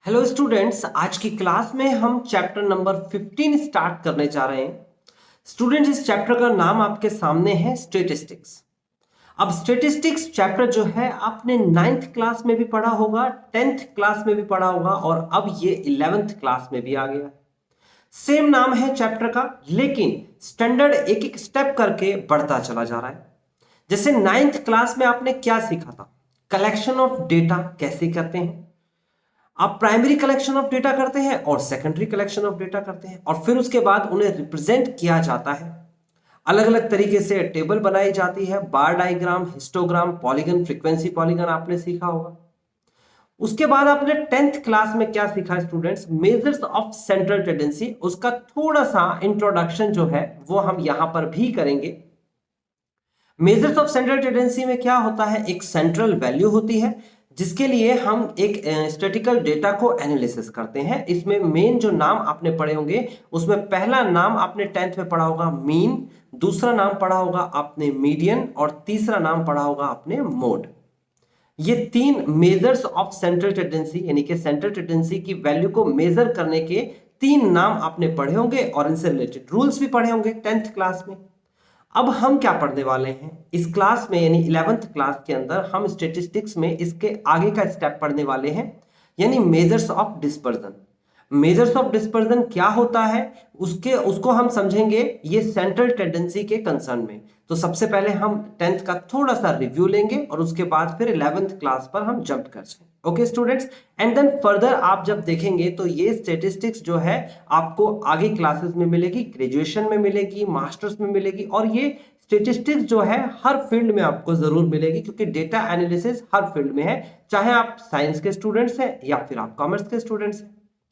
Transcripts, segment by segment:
Hello students, आज की class में हम चैप्टर नंबर 15 स्टार्ट करने जा रहे हैं। स्टूडेंट्स, इस चैप्टर का नाम आपके सामने है स्टैटिस्टिक्स। अब स्टैटिस्टिक्स चैप्टर जो है आपने 9th क्लास में भी पढ़ा होगा, 10th क्लास में भी पढ़ा होगा और अब ये 11th क्लास में भी आ गया। सेम नाम है चैप्टर का, लेकिन स्टैंडर्ड एक एक स्टेप करके बढ़ता चला जा रहा है। जैसे 9th क्लास में आपने क्या सीखा था, कलेक्शन ऑफ डेटा कैसे करते हैं। आप प्राइमरी कलेक्शन ऑफ डेटा करते हैं और सेकेंडरी कलेक्शन ऑफ डेटा करते हैं और फिर उसके बाद उन्हें रिप्रेजेंट किया जाता है। अलग अलग तरीके से टेबल बनाई जाती है, bar diagram, histogram, polygon, frequency polygon आपने सीखा होगा। उसके बाद आपने 10th क्लास में क्या सीखा students, measures of central tendency. उसका थोड़ा सा इंट्रोडक्शन जो है वो हम यहां पर भी करेंगे। मेजर्स ऑफ सेंट्रल टेंडेंसी में क्या होता है, एक सेंट्रल वैल्यू होती है जिसके लिए हम एक स्टैटिस्टिकल डेटा को एनालिसिस करते हैं। इसमें मेन जो नाम आपने पढ़े होंगे, उसमें पहला नाम आपने 10th में पढ़ा होगा मीन, दूसरा नाम पढ़ा होगा आपने मीडियन और तीसरा नाम पढ़ा होगा आपने मोड। ये तीन मेजर्स ऑफ सेंट्रल टेंडेंसी यानी कि सेंट्रल टेंडेंसी की वैल्यू को मेजर करने के तीन नाम आपने पढ़े होंगे और इनसे रिलेटेड रूल्स भी पढ़े होंगे 10th क्लास में। अब हम क्या पढ़ने वाले हैं इस क्लास में, यानी 11th क्लास के अंदर हम स्टैटिस्टिक्स में इसके आगे का स्टेप पढ़ने वाले हैं, यानी measures of dispersion. Measures of dispersion क्या होता है उसको हम समझेंगे ये सेंट्रल टेंडेंसी के कंसर्न में। तो सबसे पहले हम 10th का थोड़ा सा रिव्यू लेंगे और उसके बाद फिर 11th क्लास पर हम जंप कर जाएंगे। Okay students, and then further आप जब देखेंगे तो ये स्टैटिस्टिक्स जो है आपको आगे क्लासेस में मिलेगी, ग्रेजुएशन में मिलेगी, मास्टर्स में मिलेगी और ये स्टैटिस्टिक्स जो है हर फील्ड में आपको जरूर मिलेगी, क्योंकि डेटा एनालिसिस हर फील्ड में है, चाहे आप साइंस के स्टूडेंट्स हैं या फिर आप कॉमर्स के स्टूडेंट्स हैं।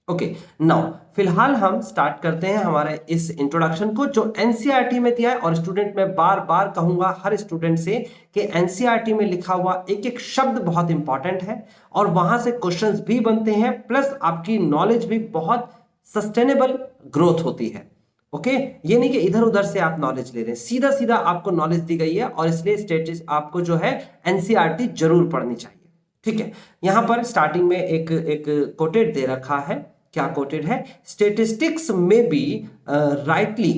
ओके नाउ फिलहाल हम स्टार्ट करते हैं हमारे इस इंट्रोडक्शन को जो एनसीईआरटी में दिया है। और स्टूडेंट मैं बार बार कहूंगा हर स्टूडेंट से कि एनसीईआरटी में लिखा हुआ एक एक शब्द बहुत इंपॉर्टेंट है और वहां से क्वेश्चंस भी बनते हैं, प्लस आपकी नॉलेज भी बहुत सस्टेनेबल ग्रोथ होती है। ओके ये नहीं कि इधर उधर से आप नॉलेज ले रहे हैं, सीधा सीधा आपको नॉलेज दी गई है और इसलिए स्टेटस आपको जो है एनसीईआरटी जरूर पढ़नी चाहिए। ठीक है, यहां पर स्टार्टिंग में एक कोटेड दे रखा है। क्या कोटेड है, स्टेटिस्टिक्स में be rightly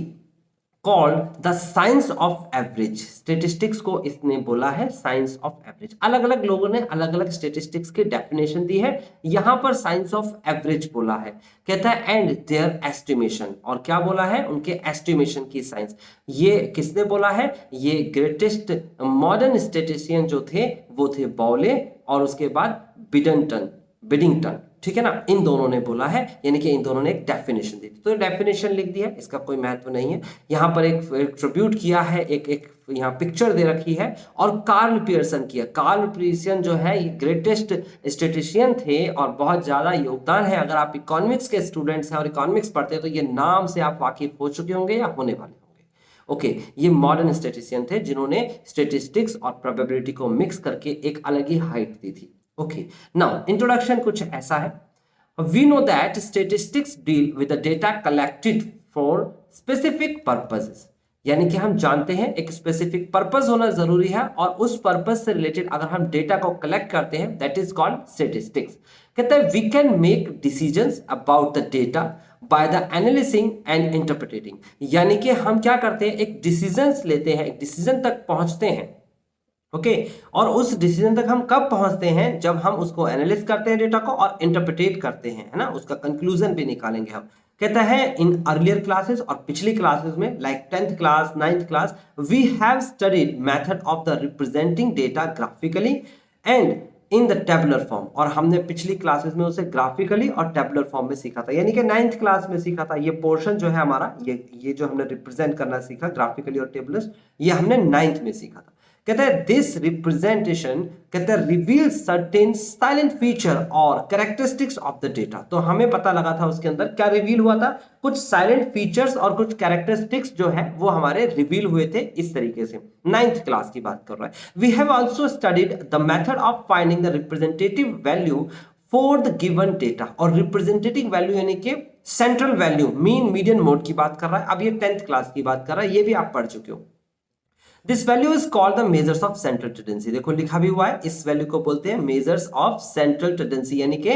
called the science of average. Statistics को इसने बोला है साइंस ऑफ एवरेज। अलग अलग लोगों ने अलग अलग स्टेटिस्टिक्स की डेफिनेशन दी है, यहां पर साइंस ऑफ एवरेज बोला है। कहता है एंड देयर एस्टिमेशन, और क्या बोला है, उनके एस्टिमेशन की साइंस। ये किसने बोला है, ये ग्रेटेस्ट मॉडर्न स्टेटिशियन जो थे वो थे बॉले और उसके बाद बिडिंगटन। ठीक है ना, इन दोनों ने बोला है, यानी कि इन दोनों ने एक डेफिनेशन दी। तो डेफिनेशन लिख दिया, इसका कोई महत्व नहीं है। यहां पर एक ट्रिब्यूट किया है, एक यहाँ पिक्चर दे रखी है और कार्ल पियर्सन किया। कार्ल पियर्सन जो है ये ग्रेटेस्ट स्टेटिशियन थे और बहुत ज्यादा योगदान है। अगर आप इकोनॉमिक्स के स्टूडेंट्स हैं और इकोनॉमिक्स पढ़ते हैं तो ये नाम से आप वाकिफ हो चुके होंगे या होने वाले होंगे। ओके, ये मॉडर्न स्टेटिशियन थे जिन्होंने स्टेटिस्टिक्स और प्रोबेबिलिटी को मिक्स करके एक अलग ही हाइट दी थी। ओके नाउ इंट्रोडक्शन कुछ ऐसा है। We know that statistics deal with the data collected for specific purposes, यानी कि हम जानते हैं एक स्पेसिफिक पर्पस होना जरूरी है और उस पर्पस से रिलेटेड अगर हम डेटा को कलेक्ट करते हैं दैट इज कॉल्ड स्टेटिस्टिक्स। कहते हैं we can make decisions about the data by the analysing and interpreting, यानी कि हम क्या करते हैं, एक डिसीजंस लेते हैं, एक डिसीजन तक पहुंचते हैं। ओके और उस डिसीजन तक हम कब पहुंचते हैं, जब हम उसको एनालिसिस करते हैं डेटा को और इंटरप्रिटेट करते हैं, है ना, उसका कंक्लूजन भी निकालेंगे हम। कहता है इन अर्लियर क्लासेस और पिछली क्लासेस में like 10th class 9th class we have studied method of the representing data graphically and in the tabular form, और हमने पिछली क्लासेस में उसे ग्राफिकली और टेबुलर फॉर्म में सीखा था, यानी कि 9th क्लास में सीखा था। ये पोर्शन जो है हमारा, ये जो हमने रिप्रेजेंट करना सीखा ग्राफिकली और टेबुलर, ये हमने 9th में सीखा था। कहता है दिस रिप्रेजेंटेशन कहता है रिवील सर्टेन साइलेंट फीचर और कैरेक्टरिस्टिक्स ऑफ द डेटा। तो हमें पता लगा था उसके अंदर क्या रिवील हुआ था, कुछ साइलेंट फीचर्स और कुछ कैरेक्टरिस्टिक्स जो है वो हमारे रिवील हुए थे इस तरीके से। 9th क्लास की बात कर रहा है। We have also studied the method of finding the representative value for the given data, और रिप्रेजेंटेटिव वैल्यू यानी कि central value, mean median mode की बात कर रहा है। अब ये 10th क्लास की बात कर रहा है, ये भी आप पढ़ चुके हो। This value is called the measures of central tendency. देखो लिखा भी हुआ है, इस वैल्यू को बोलते हैं मेजर्स ऑफ सेंट्रल टेंडेंसी, यानी कि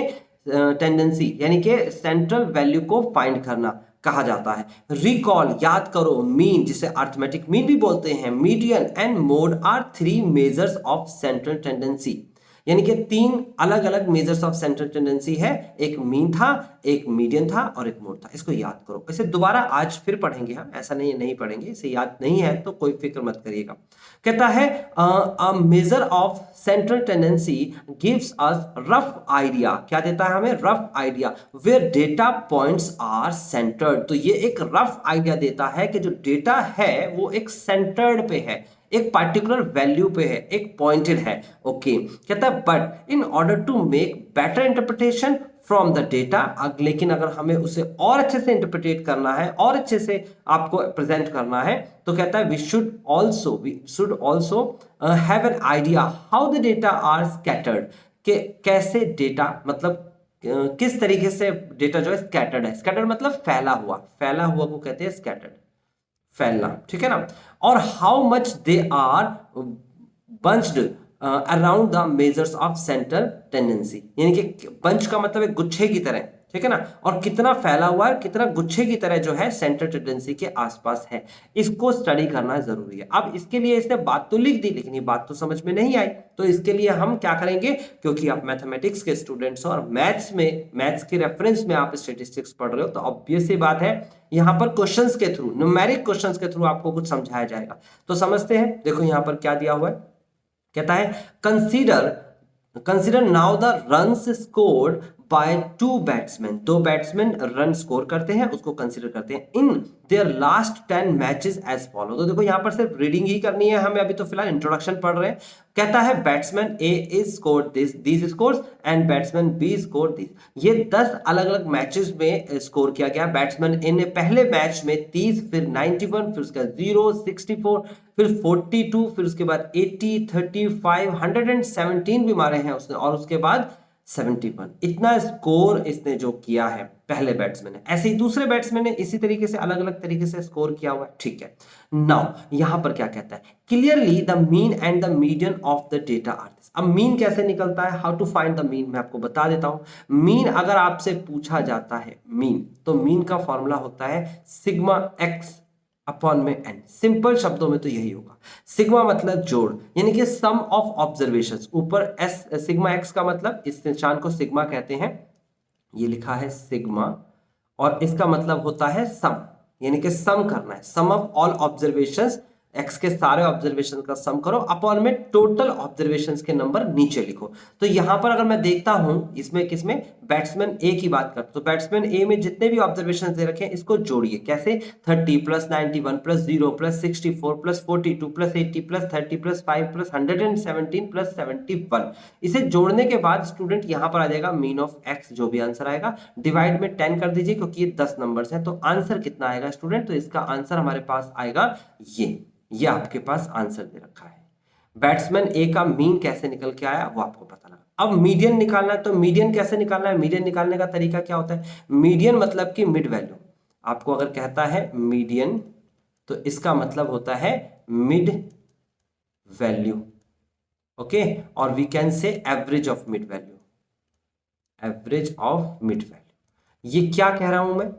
टेंडेंसी यानी कि सेंट्रल वैल्यू को फाइंड करना कहा जाता है। रिकॉल याद करो, मीन जिसे अर्थमेटिक मीन भी बोलते हैं, median and mode are three measures of central tendency, यानी कि तीन अलग अलग मेजर्स ऑफ सेंट्रल टेंडेंसी है, एक मीन था, एक मीडियन था और एक मोड था। इसको याद करो, इसे दोबारा आज फिर पढ़ेंगे हम, ऐसा नहीं पढ़ेंगे, इसे याद नहीं है तो कोई फिक्र मत करिएगा। कहता है a measure of central tendency gives us rough idea, क्या देता है हमें? Rough idea where data points are centred. तो ये एक रफ आइडिया देता है कि जो डेटा है वो एक सेंटर्ड पे है, एक पार्टिकुलर वैल्यू पे है, एक पॉइंटेड है। ओके, कहता है but in order to make better interpretation from the data, लेकिन अगर हमें उसे और अच्छे से इंटरप्रिटेट करना है और अच्छे से आपको प्रेजेंट करना है तो कहता है we should also have an idea how the data are scattered, कि कैसे डेटा मतलब किस तरीके से डेटा जो है स्कैटर्ड है। स्कैटर्ड मतलब फैला हुआ को कहते हैं स्कैटर्ड, फैलना, ठीक है ना। और how much they are bunched around the measures of central tendency, यानी कि बंच का मतलब एक गुच्छे की तरह, ठीक है ना, और कितना फैला हुआ है, कितना गुच्छे की तरह जो है सेंट्रल टेंडेंसी के आसपास है, इसको स्टडी करना जरूरी है। अब इसके लिए इसने बात तो लिख दी लेकिन ये बात तो समझ में नहीं आई, तो इसके लिए हम क्या करेंगे, क्योंकि आप मैथमेटिक्स के स्टूडेंट्स हो और मैथ्स के रेफरेंस में आप स्टैटिस्टिक्स पढ़ रहे हो, तो ऑब्वियस सी बात है यहां पर क्वेश्चंस के थ्रू, न्यूमेरिक क्वेश्चंस के थ्रू आपको कुछ समझाया जाएगा। तो समझते हैं, देखो यहां पर क्या दिया हुआ है, कहता है consider now the runs scored by two batsman, दो बैट्समैन रन स्कोर करते हैं, उसको कंसीडर करते हैं in their last 10 matches as follow. तो देखो यहां पर सिर्फ रीडिंग ही करनी है हमें, अभी तो फिलहाल इंट्रोडक्शन पढ़ रहे हैं। कहता है batsman A is scored these scores and batsman B scored these, ये 10 अलग अलग मैचेस में स्कोर किया गया। बैट्समैन ए ने पहले मैच में 30, फिर 91, फिर उसका 0, 64, फिर 42, फिर उसके बाद 80, 35, 117 भी मारे हैं उसने, और उसके बाद 71, इतना स्कोर इसने जो किया है पहले बैट्समैन ने। ऐसे ही दूसरे बैट्समैन ने इसी तरीके से अलग अलग तरीके से स्कोर किया हुआ है, ठीक है। नाउ यहां पर क्या कहता है, clearly the mean and the median of the data are this. अब मीन कैसे निकलता है, how to find the mean, मैं आपको बता देता हूं। मीन अगर आपसे पूछा जाता है मीन, तो मीन का फॉर्मूला होता है सिग्मा एक्स अपॉन में एन, सिंपल शब्दों में तो यही होगा। सिग्मा मतलब जोड़, यानी कि सम ऑफ ऑब्जर्वेशंस, ऊपर एस, सिग्मा एक्स का मतलब इस निशान को सिग्मा कहते हैं, ये लिखा है सिग्मा, और इसका मतलब होता है सम, यानी कि सम करना है, सम ऑफ ऑल ऑब्जर्वेशंस, एक्स के सारे ऑब्जर्वेशन का सम करो, अपॉन में टोटल ऑब्जर्वेशंस के नंबर नीचे लिखो। तो यहां पर अगर मैं देखता हूं इसमें किसमें, बैट्समैन ए की बात करता, तो बैट्समैन ए में जितने भी ऑब्जर्वेशन दे रखे हैं इसको जोड़िए, कैसे, 30 plus 91 plus 0 plus 64 plus 42 plus 80 plus 30 plus 5 plus 117 plus 71, इसे जोड़ने के बाद स्टूडेंट यहां पर आ जाएगा मीन ऑफ एक्स, जो भी आंसर आएगा डिवाइड में 10 कर दीजिए, क्योंकि ये 10 नंबर्स हैं। तो आंसर कितना आएगा स्टूडेंट, तो इसका आंसर हमारे पास आएगा ये आपके पास आंसर दे रखा है। बैट्समैन ए का मीन कैसे निकल के आया वो आपको पता लगा। अब मीडियन निकालना है, तो मीडियन कैसे निकालना है, मीडियन निकालने का तरीका क्या होता है, मीडियन मतलब कि मिड वैल्यू, आपको अगर कहता है मीडियन तो इसका मतलब होता है मिड वैल्यू, ओके, और we can say average of mid value, average of mid value. ये क्या कह रहा हूं मैं,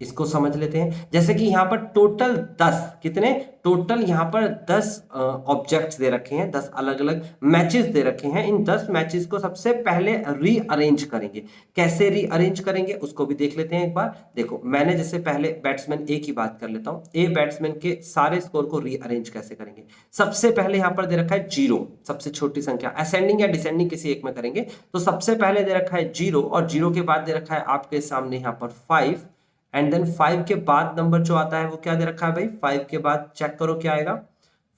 इसको समझ लेते हैं। जैसे कि यहां पर टोटल 10, कितने, टोटल यहां पर 10 ऑब्जेक्ट्स दे रखे हैं, 10 अलग अलग मैचेस दे रखे हैं। इन 10 मैचेस को सबसे पहले रीअरेंज करेंगे, कैसे रीअरेंज करेंगे उसको भी देख लेते हैं एक बार। देखो मैंने जैसे पहले बैट्समैन ए की बात कर लेता हूं, ए बैट्समैन के सारे स्कोर को रीअरेंज कैसे करेंगे। सबसे पहले यहां पर दे रखा है 0, सबसे छोटी संख्या, असेंडिंग या डिसेंडिंग किसी एक में करेंगे। तो सबसे पहले दे रखा है 0, और 0 के बाद दे रखा है आपके सामने यहां पर 5, एंड देन 5 के बाद नंबर जो आता है वो क्या दे रखा है भाई, 5 के बाद चेक करो क्या आएगा,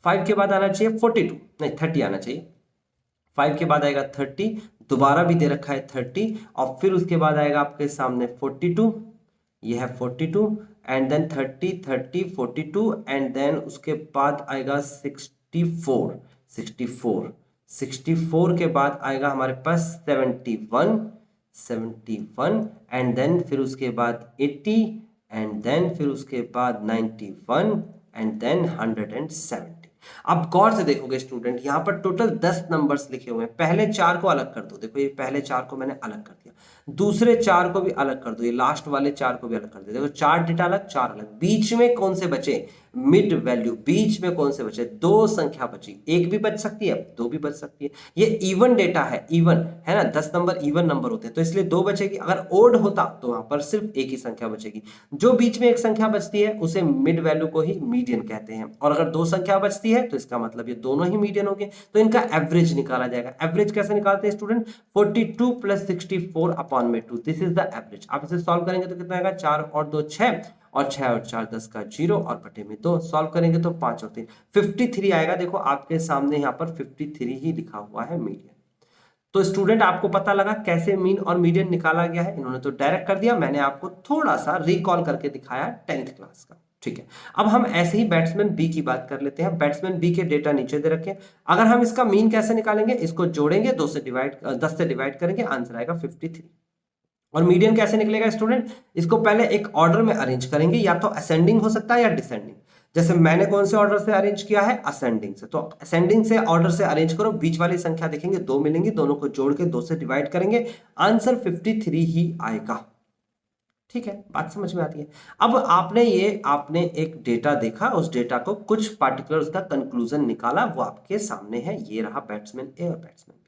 5 के बाद आना चाहिए 42, नहीं 30 आना चाहिए, 5 के बाद आएगा 30, दोबारा भी दे रखा है 30, और फिर उसके बाद आएगा आपके सामने 42, ये है 42, एंड देन 30 30 42, एंड देन उसके बाद आएगा 64 64 64 के बाद आएगा हमारे पास 71 एंड देन फिर उसके बाद 80, एंड देन फिर उसके बाद 91, एंड देन 170। अब गौर से देखोगे स्टूडेंट, यहाँ पर टोटल 10 नंबर्स लिखे हुए हैं। पहले 4 को अलग कर दो, देखो ये पहले 4 को मैंने अलग कर दिया, दूसरे 4 को भी अलग कर दो, ये लास्ट वाले 4 को भी अलग कर दो। देखो 4 डेटा अलग, 4 अलग, बीच में कौन से बचे, मिड वैल्यू, बीच में कौन से बचे, 2 संख्या बची, एक भी बच सकती है, 2 भी बच सकती है। ये इवन डेटा है, इवन है ना, 10 नंबर इवन नंबर होते हैं, तो इसलिए 2 बचेगी। अगर ओड होता तो वहां पर सिर्फ एक ही संख्या बचेगी। जो बीच में एक संख्या बचती है उसे मिड वैल्यू को ही मीडियन कहते हैं, और अगर 2 संख्या बचती है तो इसका मतलब ये दोनों ही मीडियन हो गए, तो इनका एवरेज निकाला जाएगा। एवरेज कैसे निकालते हैं स्टूडेंट, 42 + 64 अपॉन में 2, दिस इज द एवरेज। आप इसे सॉल्व करेंगे तो कितना आएगा, 4 और 2 6, और 6 और 4 10 का 0, और बटे में 2, सॉल्व करेंगे तो 5 और 3 53 आएगा। देखो आपके सामने यहाँ पर 53 ही लिखा हुआ है मीडियन। तो स्टूडेंट आपको पता लगा कैसे मीन और मीडियन निकाला गया है, इन्होंने तो डायरेक्ट कर दिया, मैंने आपको थोड़ा सा रिकॉल करके दिखाया 10th क्लास का। ठीक है, अब हम ऐसे ही बैट्समैन बी की बात कर लेते हैं। बैट्समैन बी के डेटा नीचे दे रखे हैं। अगर हम इसका मीन कैसे निकालेंगे, इसको जोड़ेंगे, 10 से डिवाइड करेंगे, आंसर आएगा 53। और मीडियन कैसे निकलेगा स्टूडेंट, इसको पहले एक ऑर्डर में अरेंज करेंगे, या तो असेंडिंग हो सकता है या डिसेंडिंग। जैसे मैंने कौन से ऑर्डर से अरेंज किया है, असेंडिंग से, तो असेंडिंग से ऑर्डर से अरेंज करो, बीच वाली संख्या देखेंगे 2 मिलेंगी, दोनों को जोड़ के 2 से डिवाइड करेंगे, आंसर 53 ही आएगा। ठीक है, बात समझ में आती है। अब आपने एक डेटा देखा, उस डेटा को कुछ पार्टिकुलर उसका कंक्लूजन निकाला, वो आपके सामने है, ये रहा बैट्समैन ए और बैट्समैन बी।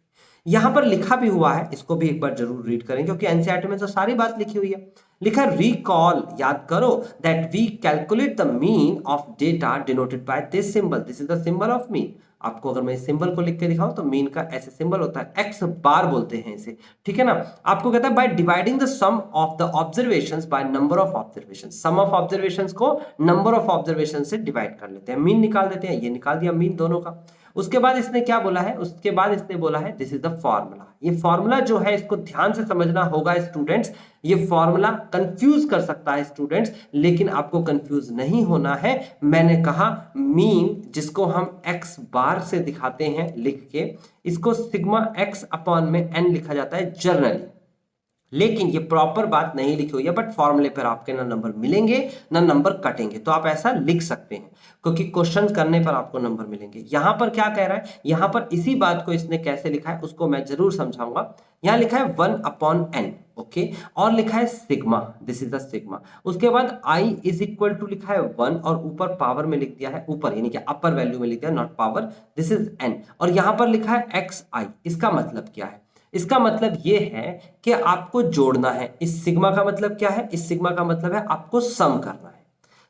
यहां पर लिखा भी हुआ है, इसको भी एक बार जरूर रीड करें, क्योंकि एनसीईआरटी में तो सारी बात लिखी हुई है। लिखा रिकॉल, याद करो, that we calculate the mean of data denoted by this symbol, this is the symbol of mean. आपको अगर मैं इस सिंबल को लिख के दिखाऊं तो मीन का ऐसे सिंबल होता है, एक्स बार बोलते हैं इसे, ठीक है ना। आपको कहता है by dividing the sum of the observations by number of observations, sum of observations को नंबर ऑफ ऑब्जर्वेशन से डिवाइड कर लेते हैं, मीन निकाल देते हैं। ये निकाल दिया मीन दोनों का। उसके बाद इसने क्या बोला है, उसके बाद इसने बोला है दिस इज द फॉर्मूला। ये फॉर्मूला जो है इसको ध्यान से समझना होगा स्टूडेंट्स, ये फॉर्मूला कंफ्यूज कर सकता है स्टूडेंट्स, लेकिन आपको कंफ्यूज नहीं होना है। मैंने कहा मीन जिसको हम एक्स बार से दिखाते हैं लिख के, इसको सिग्मा एक्स अपॉन में एन लिखा जाता है जनरली, लेकिन ये प्रॉपर बात नहीं लिखी हुई है, बट फॉर्मूले पर आपके ना नंबर मिलेंगे ना नंबर कटेंगे, तो आप ऐसा लिख सकते हैं, क्योंकि क्वेश्चन करने पर आपको नंबर मिलेंगे। यहां पर क्या कह रहा है, यहां पर इसी बात को इसने कैसे लिखा है उसको मैं जरूर समझाऊंगा। यहां लिखा है 1/n, ओके, और लिखा है sigma, this is the sigma. उसके बाद i इज इक्वल टू लिखा है 1, और ऊपर पावर में लिख दिया है, ऊपर यानी कि अपर वैल्यू में लिख दिया, not power, this is n, और यहां पर लिखा है xi। इसका मतलब क्या है, इसका मतलब ये है कि आपको जोड़ना है। इस सिग्मा का मतलब क्या है, इस सिग्मा का मतलब है आपको सम करना है।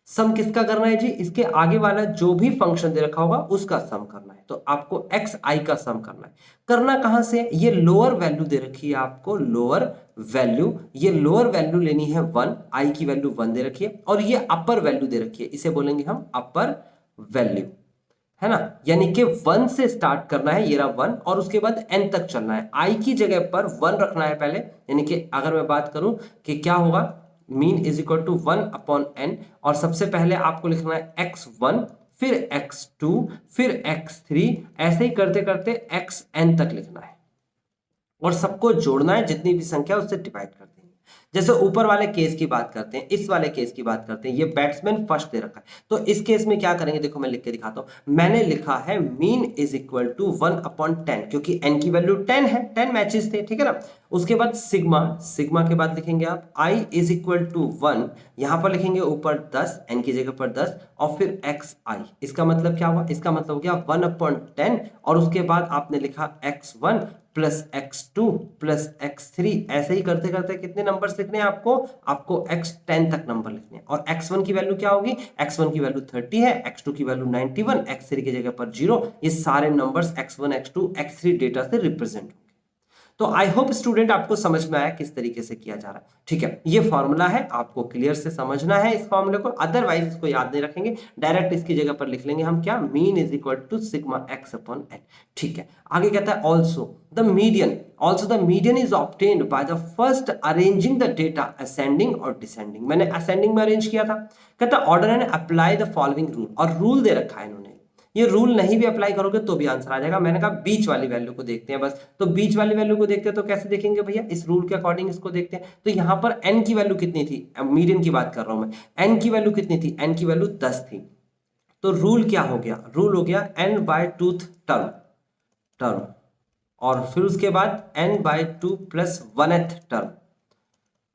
सम किसका करना है जी, इसके आगे वाला जो भी फंक्शन दे रखा होगा उसका सम करना है, तो आपको एक्स आई का सम करना है। करना कहां से, ये लोअर वैल्यू दे रखी है आपको, लोअर वैल्यू, ये लोअर वैल्यू लेनी है 1, आई की वैल्यू 1 दे रखी है, और ये अपर वैल्यू दे रखी है, इसे बोलेंगे हम अपर वैल्यू, है ना, यानी कि 1 से स्टार्ट करना है, ये रहा 1, और उसके बाद n तक चलना है। i की जगह पर 1 रखना है पहले, यानी कि अगर मैं बात करूं कि क्या होगा, mean is equal to 1/n, और सबसे पहले आपको लिखना है x1, फिर x2, फिर x3, ऐसे ही करते करते xn तक लिखना है, और सबको जोड़ना है, जितनी भी संख्या उससे डिवाइड कर देंगे। जैसे ऊपर वाले केस की बात करते हैं, इस वाले केस की बात करते हैं, ये बैट्समैन फर्स्ट दे रखा है, तो इस केस में क्या करेंगे, देखो मैं लिख के दिखाता हूं। मैंने लिखा है मीन इज इक्वल टू 1/10, क्योंकि n की वैल्यू 10 है, 10 मैचेस थे, ठीक है ना। उसके बाद सिग्मा, सिग्मा के बाद लिखेंगे आप i इज इक्वल टू 1, यहां पर लिखेंगे ऊपर 10, n की जगह पर 10, और फिर xi। इसका मतलब क्या हुआ, इसका मतलब हो गया 1/10, और उसके बाद आपने लिखा x1 plus x2 plus x3, ऐसे ही करते करते कितने नंबर्स लिखने हैं आपको, आपको x10 तक नंबर लिखने हैं। और x1 की वैल्यू क्या होगी, x1 की वैल्यू 30 है, x2 की वैल्यू 91, x3 की जगह पर 0, ये सारे numbers x1 x2 x3 data से रिप्रेजेंट होंगे। तो आई होप स्टूडेंट आपको समझ में आया किस तरीके से किया जा रहा है, ठीक है। ये फॉर्मूला है, आपको क्लियर से समझना है इस फॉर्मूले को, अदरवाइज इसको याद नहीं रखेंगे, डायरेक्ट इसकी जगह पर लिख लेंगे हम क्या, mean is equal to sigma x upon n, ठीक है। आगे कहता है also the median is obtained by the first arranging the data ascending और डिसेंडिंग। मैंने असेंडिंग में अरेंज किया था, कहता order and apply the following rule, और रूल दे रखा है इन्होंने, ये रूल नहीं भी अप्लाई करोगे तो भी आंसर आ जाएगा। मैंने कहा बीच वाली वैल्यू को देखते हैं बस, तो बीच वाली वैल्यू को देखते हैं तो कैसे देखेंगे भैया, इस रूल के अकॉर्डिंग इसको देखते हैं। तो यहाँ पर n की वैल्यू कितनी थी, मीडियन की बात कर रहा हूं मैं, n की वैल्यू कितनी थी, n की वैल्यू 10 थी, तो रूल क्या हो गया, रूल हो गया n/2 टर्म और फिर उसके बाद n/2 + 1th टर्म।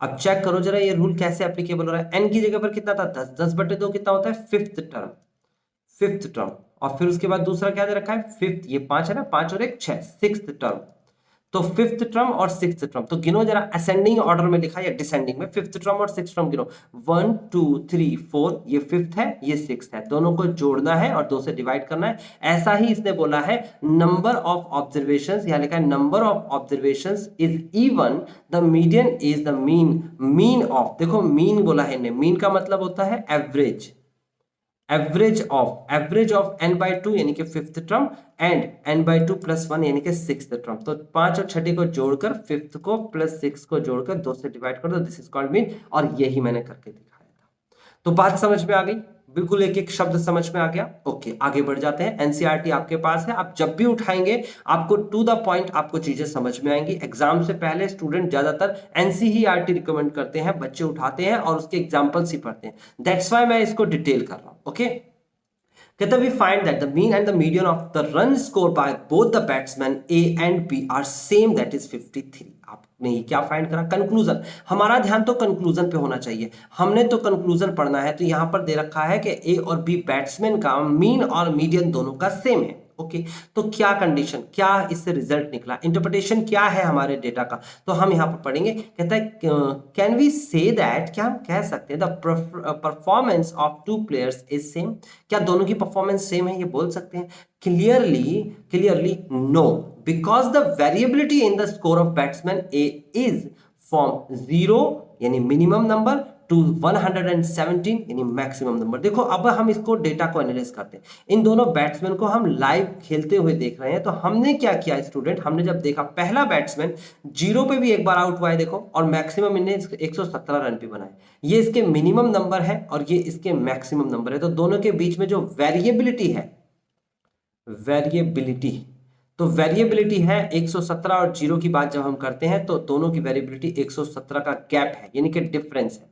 अब चेक करो जरा ये रूल कैसे एप्लीकेबल हो रहा है। n की जगह पर कितना था 10, 10/2 कितना होता है 5th टर्म। और फिर उसके बाद दूसरा क्या दे रखा है 5th, ये 5 है ना, 5 और 1 6, 6th टर्म। तो 5th टर्म और 6th टर्म, तो गिनो जरा असेंडिंग ऑर्डर में लिखा या डिसेंडिंग में। 5th टर्म और 6th टर्म गिनो, 1 2 3 4, ये 5th है ये 6th है, दोनों को जोड़ना है और 2 से डिवाइड करना है। ऐसा ही इसने बोला है नंबर ऑफ ऑब्जर्वेशंस, यहां लिखा है number of observations is even, the median is the mean of, देखो मीन बोला है इन्हें, मीन का मतलब होता है एवरेज, एवरेज ऑफ n/2 यानी कि 5th टर्म एंड n/2 + 1 यानी कि 6th टर्म। तो 5 और 6 को जोड़कर 5th को प्लस 6 को जोड़कर 2 से डिवाइड कर दो, दिस इज कॉल्ड मीन। और यही मैंने करके दिखाया था। तो बात समझ में आ गई, बिल्कुल एक एक शब्द समझ में आ गया। ओके आगे बढ़ जाते हैं। एनसीईआरटी आपके पास है, आप जब भी उठाएंगे आपको टू द पॉइंट आपको चीजें समझ में आएंगी। एग्जाम से पहले स्टूडेंट ज्यादातर एनसीईआरटी रिकमेंड करते हैं, बच्चे उठाते हैं और उसके एग्जाम्पल्स ही पढ़ते हैं, दैट्स वाई मैं इसको डिटेल कर रहा हूं। ओके कहता we find that the mean and the median of the run score by both the batsmen A and B are same, that is 53। आपने ये क्या फाइंड करा, कंक्लूजन। हमारा ध्यान तो कंक्लूजन पे होना चाहिए, हमने तो कंक्लूजन पढ़ना है। तो यहां पर दे रखा है कि ए और बी बैट्समैन का मीन और मीडियन दोनों का सेम है। ओके तो क्या कंडीशन, क्या इससे रिजल्ट निकला, इंटरप्रिटेशन क्या है हमारे डेटा का, तो हम यहां पर पढ़ेंगे। कहता है कैन वी से दैट, क्या हम कह सकते हैं the performance of two players is same, क्या दोनों की परफॉर्मेंस सेम है, ये बोल सकते हैं। Clearly no, because the variability in the score of batsman A is from 0 यानी मिनिमम नंबर टू 117 यानी मैक्सिमम नंबर। देखो अब हम इसको डेटा को एनालाइज करते हैं, इन दोनों बैट्समैन को हम लाइव खेलते हुए देख रहे हैं। तो हमने क्या किया स्टूडेंट, हमने जब देखा पहला बैट्समैन 0 पे भी एक बार आउट हुआ है देखो, और मैक्सिमम इन्हें 117 रन पे बनाए, ये इसके मिनिमम नंबर है और ये इसके मैक्सिमम नंबर है। तो दोनों के बीच में जो वेरिएबिलिटी है, तो वेरिएबिलिटी है 117 और 0 की बात जब हम करते हैं तो दोनों की वेरिएबिलिटी 117 का गैप है यानी कि डिफरेंस है।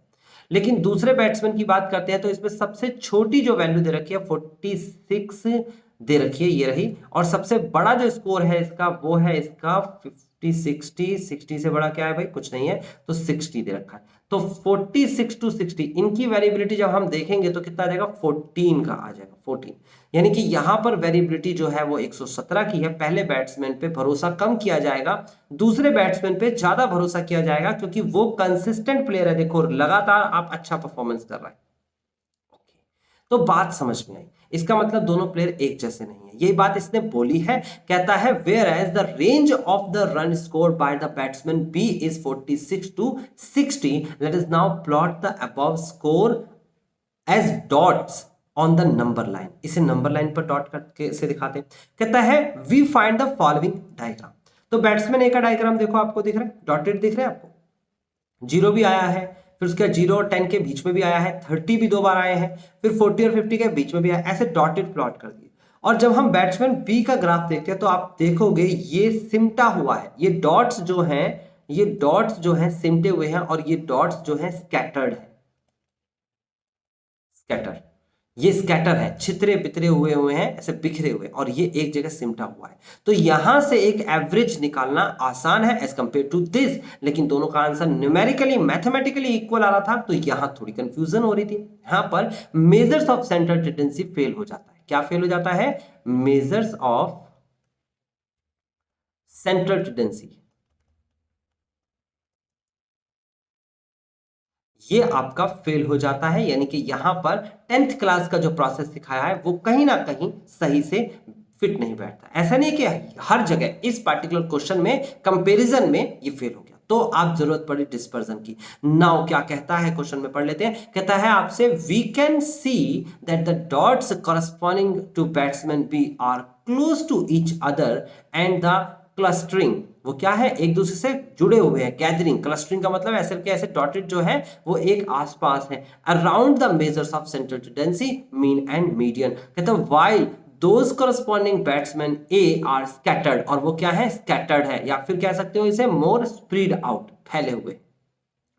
लेकिन दूसरे बैट्समैन की बात करते हैं तो इसमें सबसे छोटी जो वैल्यू दे रखी है 46 दे रखी है, ये रही। और सबसे बड़ा जो स्कोर है इसका वो है इसका 60 से बड़ा क्या है भाई, कुछ नहीं है, तो 60 दे रखा है। तो 46 to 60 इनकी वेरिएबिलिटी जब हम देखेंगे तो कितना आ जाएगा 14 का आ जाएगा, 14 यानी कि यहां पर वेरिएबिलिटी जो है वो 117 की है। पहले बैट्समैन पे भरोसा कम किया जाएगा, दूसरे बैट्समैन पे ज्यादा भरोसा किया जाएगा क्योंकि वो कंसिस्टेंट प्लेयर है। देखो लगातार आप अच्छा परफॉर्मेंस कर रहा है। तो बात समझ में आई, इसका मतलब दोनों प्लेयर एक जैसे नहीं है, यही बात इसने बोली है। कहता है where as the range of the run score by the batsman B is 46 to 60। Let us now plot the above score as dots on the number line. इसे नंबर लाइन पर डॉट करके से दिखाते हैं। कहता है we find the following diagram. तो batsman A का डायग्राम देखो, आपको दिख रहा है, डॉटेड दिख रहा है आपको, 0 भी आया है, फिर उसके 0 और 10 के बीच में भी आया है, 30 भी 2 बार आए हैं, फिर 40 और 50 के बीच में भी आया, ऐसे डॉटेड प्लॉट कर दिए। और जब हम बैट्समैन बी का ग्राफ देखते हैं तो आप देखोगे ये सिमटा हुआ है, ये डॉट्स जो हैं सिमटे हुए हैं और ये डॉट्स जो हैं स्कैटर्ड है, ये स्कैटर है, छितरे बितरे हुए हैं, ऐसे बिखरे हुए, और ये एक जगह सिमटा हुआ है। तो यहां से एक एवरेज निकालना आसान है एज कंपेयर टू दिस, लेकिन दोनों का आंसर न्यूमेरिकली मैथमेटिकली इक्वल आ रहा था, तो यहां थोड़ी कंफ्यूजन हो रही थी। यहां पर measures of central tendency fail हो जाता है। क्या फेल हो जाता है, मेजर्स ऑफ सेंट्रल टेंडेंसी, ये आपका फेल हो जाता है। यानी कि यहां पर 10th क्लास का जो प्रोसेस सिखाया है वो कहीं ना कहीं सही से फिट नहीं बैठता। ऐसा नहीं कि हर जगह इस पार्टिकुलर क्वेश्चन में कंपैरिजन में ये फेल हो गया, तो आप जरूरत पड़ी डिस्पर्जन की। नाउ क्या कहता है, क्वेश्चन में पढ़ लेते हैं। कहता है आपसे we can see that the dots corresponding to batsman B are close to each other and the clustering, वो क्या है, एक दूसरे से जुड़े हुए हैं। गैदरिंग, क्लस्टरिंग का मतलब ऐसे के ऐसे डॉटेड जो है वो एक आसपास है। Around the measures of central tendency mean and median. कहते हैं while those corresponding batsman A R scattered, और वो क्या है, स्कैटर्ड है, या फिर कह सकते हो इसे मोर स्प्रेड आउट, फैले हुए।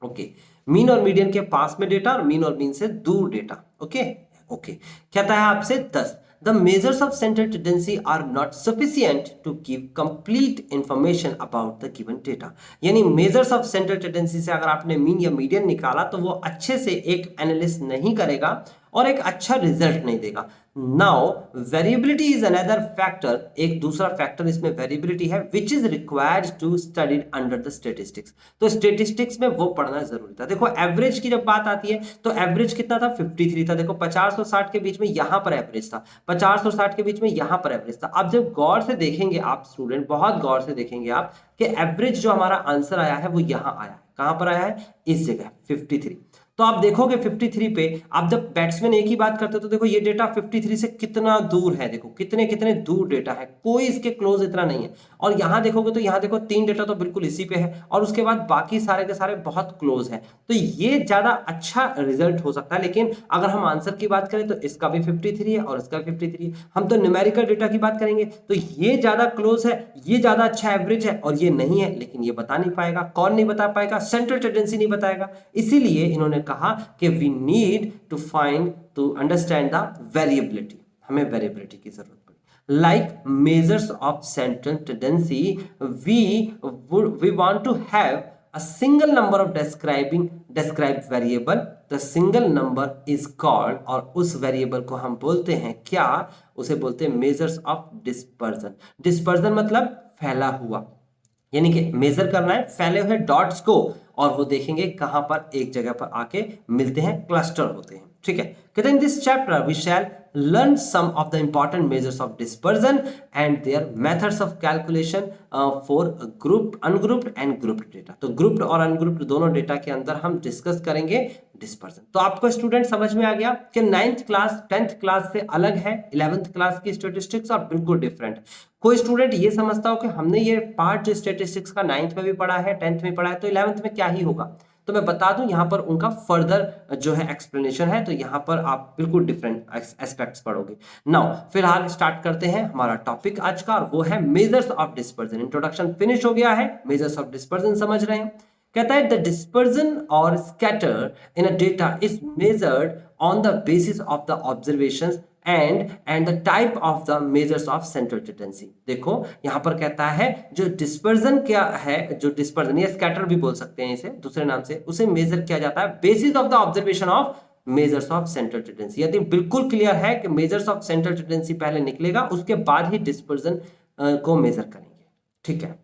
ओके मीन और मीडियन के पास में डेटा और मीन और मीन से दूर डेटा। ओके ओके कहता है आपसे 10 The measures of central tendency are not sufficient to give complete information about the given data. यानी measures of central tendency से अगर आपने मीन या मीडियन निकाला तो वो अच्छे से एक एनालिसिस नहीं करेगा और एक अच्छा रिजल्ट नहीं देगा। Now variability is another factor, एक दूसरा फैक्टर इसमें वेरिएबिलिटी है which is required to studied under the statistics. तो स्टेटिस्टिक्स में वो पढ़ना जरूरी था। देखो एवरेज की जब बात आती है तो एवरेज कितना था 53 था। देखो 50 और 60 के बीच में यहां पर एवरेज था, 50 और 60 के बीच में यहां पर एवरेज था। अब जब गौर से देखेंगे आप स्टूडेंट, बहुत गौर से देखेंगे आप कि एवरेज जो हमारा आंसर आया है वो यहां आया है। कहां पर आया है? इस जगह 53। तो आप देखोगे 53 पे आप जब बैट्समैन एक ही बात करते हो तो देखो ये डेटा 53 से कितना दूर है, देखो कितने कितने दूर डेटा है, कोई इसके क्लोज इतना नहीं है। और यहां देखोगे तो यहां देखो 3 डेटा तो बिल्कुल इसी पे है और उसके बाद बाकी सारे के सारे बहुत क्लोज है। तो ये ज्यादा अच्छा रिजल्ट हो सकता है। लेकिन अगर हम आंसर की बात करें तो इसका भी 53 है और इसका 53 है। हम तो न्यूमेरिकल डेटा की बात करेंगे तो ये ज्यादा क्लोज है, ये ज्यादा अच्छा एवरेज है और ये नहीं है। लेकिन ये बता नहीं पाएगा। कौन नहीं बता पाएगा? सेंट्रल टेंडेंसी नहीं बताएगा। इसीलिए इन्होंने कहा कि we need to find to understand the variability, हमें वेरिएबिलिटी की जरूरत पड़ी। Like measures of central tendency we want to have a single number of described variable, the single number is called, और उस वेरिएबल को हम बोलते हैं क्या? उसे बोलते हैं मेजर्स ऑफ डिस्पर्जन। डिस्पर्जन मतलब फैला हुआ, यानी कि मेजर करना है फैले हुए डॉट्स को और वो देखेंगे कहां पर एक जगह पर आके मिलते हैं, क्लस्टर होते हैं। ठीक है, कहते हैं in this chapter we shall learn some of the important measures of dispersion and their methods of calculation for grouped, ungrouped and grouped data। तो grouped और ungrouped दोनों डेटा के अंदर हम डिस्कस करेंगे डिस्पर्जन। तो आपको स्टूडेंट समझ में आ गया कि 9th क्लास 10th क्लास से अलग है 11th क्लास की स्टैटिस्टिक्स और बिल्कुल डिफरेंट। कोई स्टूडेंट ये समझता हो कि हमने ये पार्ट जो स्टैटिस्टिक्स का 9th में भी पढ़ा है 10th में पढ़ा है तो 11th में क्या ही होगा। तो मैं बता दूं यहां पर उनका फर्दर जो है एक्सप्लेनेशन है, तो यहां पर आप बिल्कुल डिफरेंट एस्पेक्ट्स पढ़ोगे। नाउ फिलहाल स्टार्ट करते हैं हमारा टॉपिक आज का, और वो है measures of dispersion. Introduction finish हो गया है, मेजर्स ऑफ डिस्पर्जन समझ रहे हैं। कहता है द डिस्पर्जन और scatter in a data is measured on the basis of the observations and the type of the measures of central tendency। देखो यहां पर कहता है जो डिस्पर्जन क्या है, जो डिस्पर्जन या स्कैटर भी बोल सकते हैं इसे दूसरे नाम से, उसे मेजर किया जाता है basis of the observation of measures of central tendency. यदि बिल्कुल क्लियर है कि मेजर्स ऑफ सेंट्रल टेंडेंसी पहले निकलेगा, उसके बाद ही डिस्पर्जन को मेजर करेंगे। ठीक है,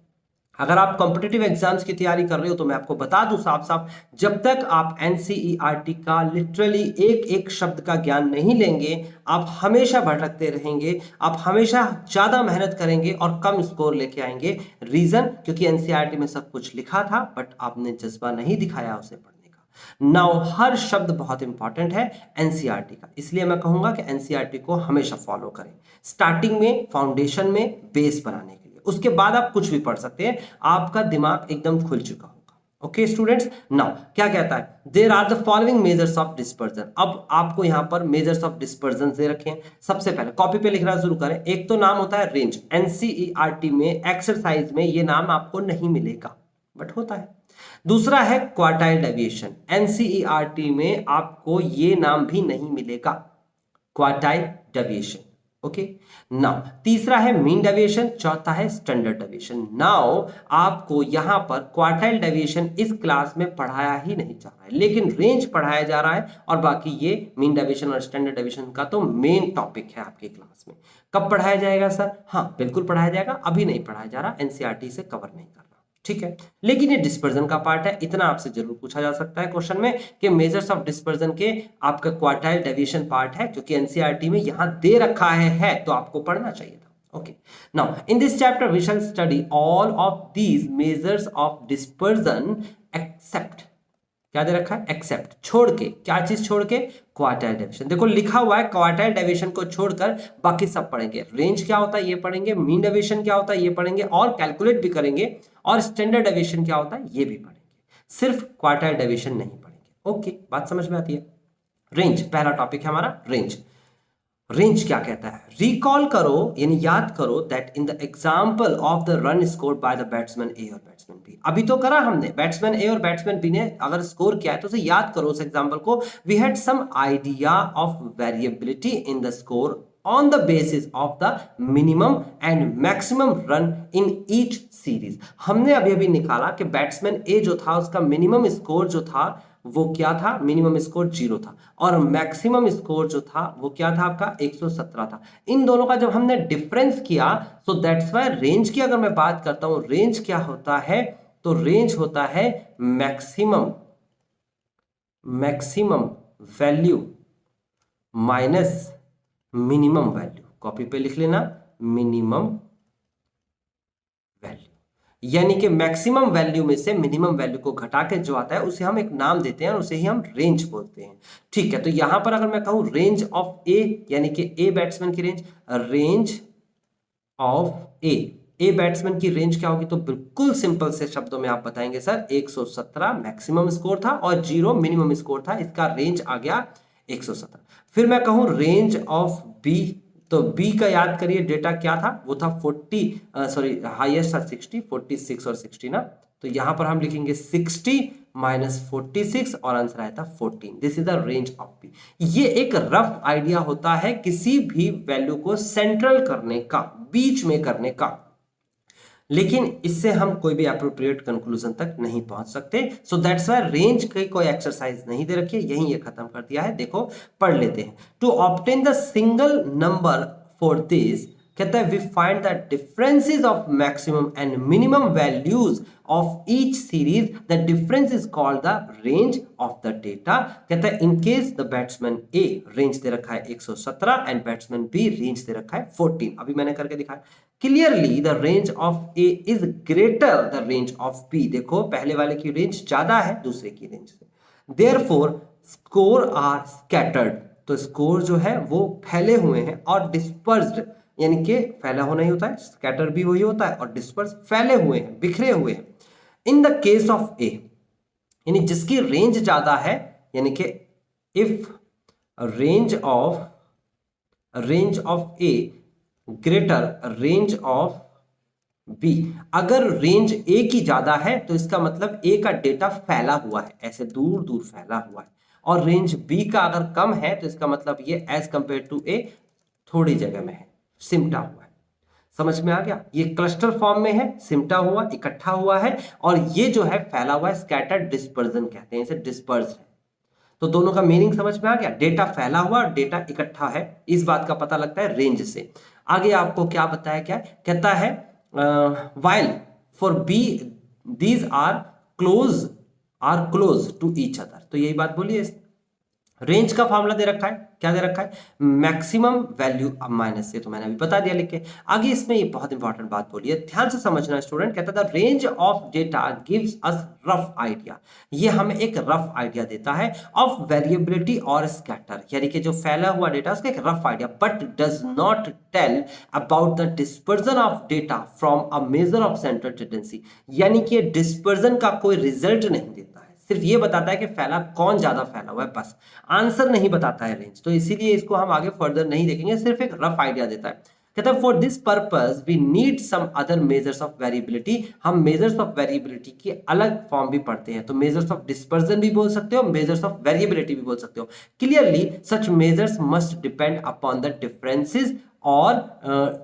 अगर आप कॉम्पिटिटिव एग्जाम्स की तैयारी कर रहे हो तो मैं आपको बता दूं साफ साफ, जब तक आप एनसीईआरटी का लिटरली एक एक शब्द का ज्ञान नहीं लेंगे आप हमेशा भटकते रहेंगे, आप हमेशा ज्यादा मेहनत करेंगे और कम स्कोर लेके आएंगे। रीजन क्योंकि एनसीईआरटी में सब कुछ लिखा था बट आपने जज्बा नहीं दिखाया उसे पढ़ने का। नाउ हर शब्द बहुत इंपॉर्टेंट है एनसीईआरटी का, इसलिए मैं कहूंगा कि एनसीईआरटी को हमेशा फॉलो करें, स्टार्टिंग में, फाउंडेशन में, बेस बनाने के लिए। उसके बाद आप कुछ भी पढ़ सकते हैं, आपका दिमाग एकदम खुल चुका होगा। ओके स्टूडेंट्स, नाउ क्या कहता है, there are the following measures of dispersion. अब आपको यहां पर मेजर्स ऑफ डिस्पर्जन दे रखे हैं। सबसे पहले कॉपी पे लिखना शुरू करें। एक तो नाम होता है रेंज, एनसीईआरटी में एक्सरसाइज में ये नाम आपको नहीं मिलेगा बट होता है। दूसरा है क्वार्टाइल डेविएशन, एनसीईआरटी में आपको ये नाम भी नहीं मिलेगा, क्वार्टाइल डेविएशन। ओके, नाउ तीसरा है मीन डेविएशन, चौथा है स्टैंडर्ड डेविएशन। नाउ आपको यहां पर क्वार्टाइल डेविएशन इस क्लास में पढ़ाया ही नहीं जा रहा है, लेकिन रेंज पढ़ाया जा रहा है और बाकी ये मीन डेविएशन और स्टैंडर्ड डेविएशन का तो मेन टॉपिक है आपकी क्लास में। कब पढ़ाया जाएगा सर? हाँ बिल्कुल पढ़ाया जाएगा, अभी नहीं पढ़ाया जा रहा, एनसीईआरटी से कवर नहीं कर रहा। ठीक है, लेकिन ये डिस्पर्जन का पार्ट है। इतना आपसे जरूर पूछा जा सकता है क्वेश्चन में कि मेजर्स ऑफ डिस्पर्जन के आपका क्वार्टाइल डेविएशन पार्ट है, क्योंकि एनसीईआरटी में यहां दे रखा है तो आपको पढ़ना चाहिए था। Okay, now in this chapter we shall study all of these measures of dispersion except, क्या दे रखा है? एक्सेप्ट, छोड़ के। क्या चीज छोड़ के? Quartile deviation. देखो लिखा हुआ है क्वार्टाइल डेविएशन को छोड़कर बाकी सब पढ़ेंगे। रेंज क्या होता है ये पढ़ेंगे, मीन डेविएशन क्या होता है ये पढ़ेंगे और कैलकुलेट भी करेंगे, और स्टैंडर्ड डेविएशन क्या होता है ये भी पढ़ेंगे, सिर्फ क्वार्टाइल डेविएशन नहीं पढ़ेंगे। ओके, बात समझ में आती है। रेंज पहला टॉपिक है हमारा, रेंज। रेंज क्या कहता है? रिकॉल करो यानी याद करो that in the example of the run scored by the batsman A और बैट्समैन बैट्समैन बी। अभी तो करा हमने, बैट्समैन ए और बैट्समैन बी ने अगर स्कोर किया है तो उसे याद करो उस एग्जांपल को। We had some idea of variability in the score on the basis of the minimum and maximum run in each series। हमने अभी अभी निकाला कि बैट्समैन ए जो था उसका मिनिमम स्कोर जो था वो क्या था, मिनिमम स्कोर 0 था, और मैक्सिमम स्कोर जो था वो क्या था आपका 117 था। इन दोनों का जब हमने डिफरेंस किया तो दैट्स वाई रेंज की अगर मैं बात करता हूं, रेंज क्या होता है, तो रेंज होता है maximum value minus minimum value. Copy पे लिख लेना, मिनिमम वैल्यू, यानी कि मैक्सिमम वैल्यू में से मिनिमम वैल्यू को घटा के जो आता है उसे हम एक नाम देते हैं और उसे ही हम रेंज बोलते हैं। ठीक है, तो यहां पर अगर मैं कहूं रेंज ऑफ ए, यानी कि ए बैट्समैन की रेंज ऑफ ए बैट्समैन की रेंज क्या होगी, तो बिल्कुल सिंपल से शब्दों में आप बताएंगे सर 117 मैक्सिमम स्कोर था और 0 मिनिमम स्कोर था, इसका रेंज आ गया 117। फिर मैं कहूं रेंज ऑफ बी, तो बी का याद करिए डेटा क्या था, वो था 40 हाईएस्ट था 60, 46 और 60 ना, तो यहां पर हम लिखेंगे 60 माइनस 46 और आंसर आया था 14। This is the range of B. ये एक रफ आइडिया होता है किसी भी वैल्यू को सेंट्रल करने का, बीच में करने का, लेकिन इससे हम कोई भी एप्रोप्रिएट कंक्लूजन तक नहीं पहुंच सकते। सो दैट्स वाई रेंज की कोई एक्सरसाइज नहीं दे रखी है, यही ये खत्म कर दिया है। देखो पढ़ लेते हैं। To obtain the single number for this, कहता है we find the differences of maximum and minimum values of each series, the difference is called the range of the data. कहता है in case the batsman A range दे रखा है 117 and batsman B range दे रखा है 14। अभी मैंने करके दिखाया clearly the range of A is greater the range of B. देखो पहले वाले की रेंज ज्यादा है दूसरे की रेंज से, देयरफॉर स्कोर आर स्कैटर्ड, तो स्कोर जो है वो फैले हुए हैं, और डिस्पर्स्ड, यानी कि फैला होना ही होता है, स्कैटर भी वही होता है, और डिस्पर्स फैले हुए हैं, बिखरे हुए हैं। In the case of A, यानी जिसकी रेंज ज्यादा है, यानी कि if range of A greater range of B, अगर रेंज ए की ज्यादा है तो इसका मतलब ए का डेटा फैला हुआ है, ऐसे दूर दूर फैला हुआ है, और रेंज बी का अगर कम है तो इसका मतलब ये एज कंपेयर टू ए थोड़ी जगह में है, सिमटा हुआ है। समझ में आ गया, ये क्लस्टर फॉर्म में है, सिमटा हुआ, इकट्ठा हुआ है, और ये जो है फैला हुआ है, स्कैटर्ड डिस्पर्जन कहते हैं इसे, डिस्पर्स है। तो दोनों का मीनिंग समझ में आ गया, डेटा फैला हुआ और डेटा इकट्ठा है, इस बात का पता लगता है रेंज से। आगे आपको क्या बताया, क्या कहता है, while for B these are close to each other, तो यही बात बोलिए। रेंज का फॉर्मूला दे रखा है, क्या दे रखा है, मैक्सिमम वैल्यू अब माइनस से, तो मैंने अभी बता दिया लिख के। आगे इसमें ये बहुत इंपॉर्टेंट बात बोलिए, ध्यान से समझना स्टूडेंट। कहता था range of data gives us rough idea, ये हमें एक रफ आइडिया देता है ऑफ वेरिएबिलिटी और स्कैटर, यानी कि जो फैला हुआ डेटा उसका एक rough idea, but does not tell about the dispersion of data from a measure of central tendency, यानी कि डिस्पर्जन का कोई रिजल्ट नहीं देता है, सिर्फ ये बताता है कि फैला कौन ज्यादा फैला हुआ है, बस आंसर नहीं बताता है रेंज। तो इसीलिए इसको हम आगे फर्दर नहीं देखेंगे, सिर्फ एक रफ आइडिया देता है। कहता है for this purpose we need some other measures of variability, हम मेजर्स ऑफ वेरिएबिलिटी की अलग फॉर्म भी पढ़ते हैं, तो मेजर्स ऑफ डिस्पर्जन भी बोल सकते हो, मेजर्स ऑफ वेरिएबिलिटी भी बोल सकते हो। Clearly such measures must depend upon the differences और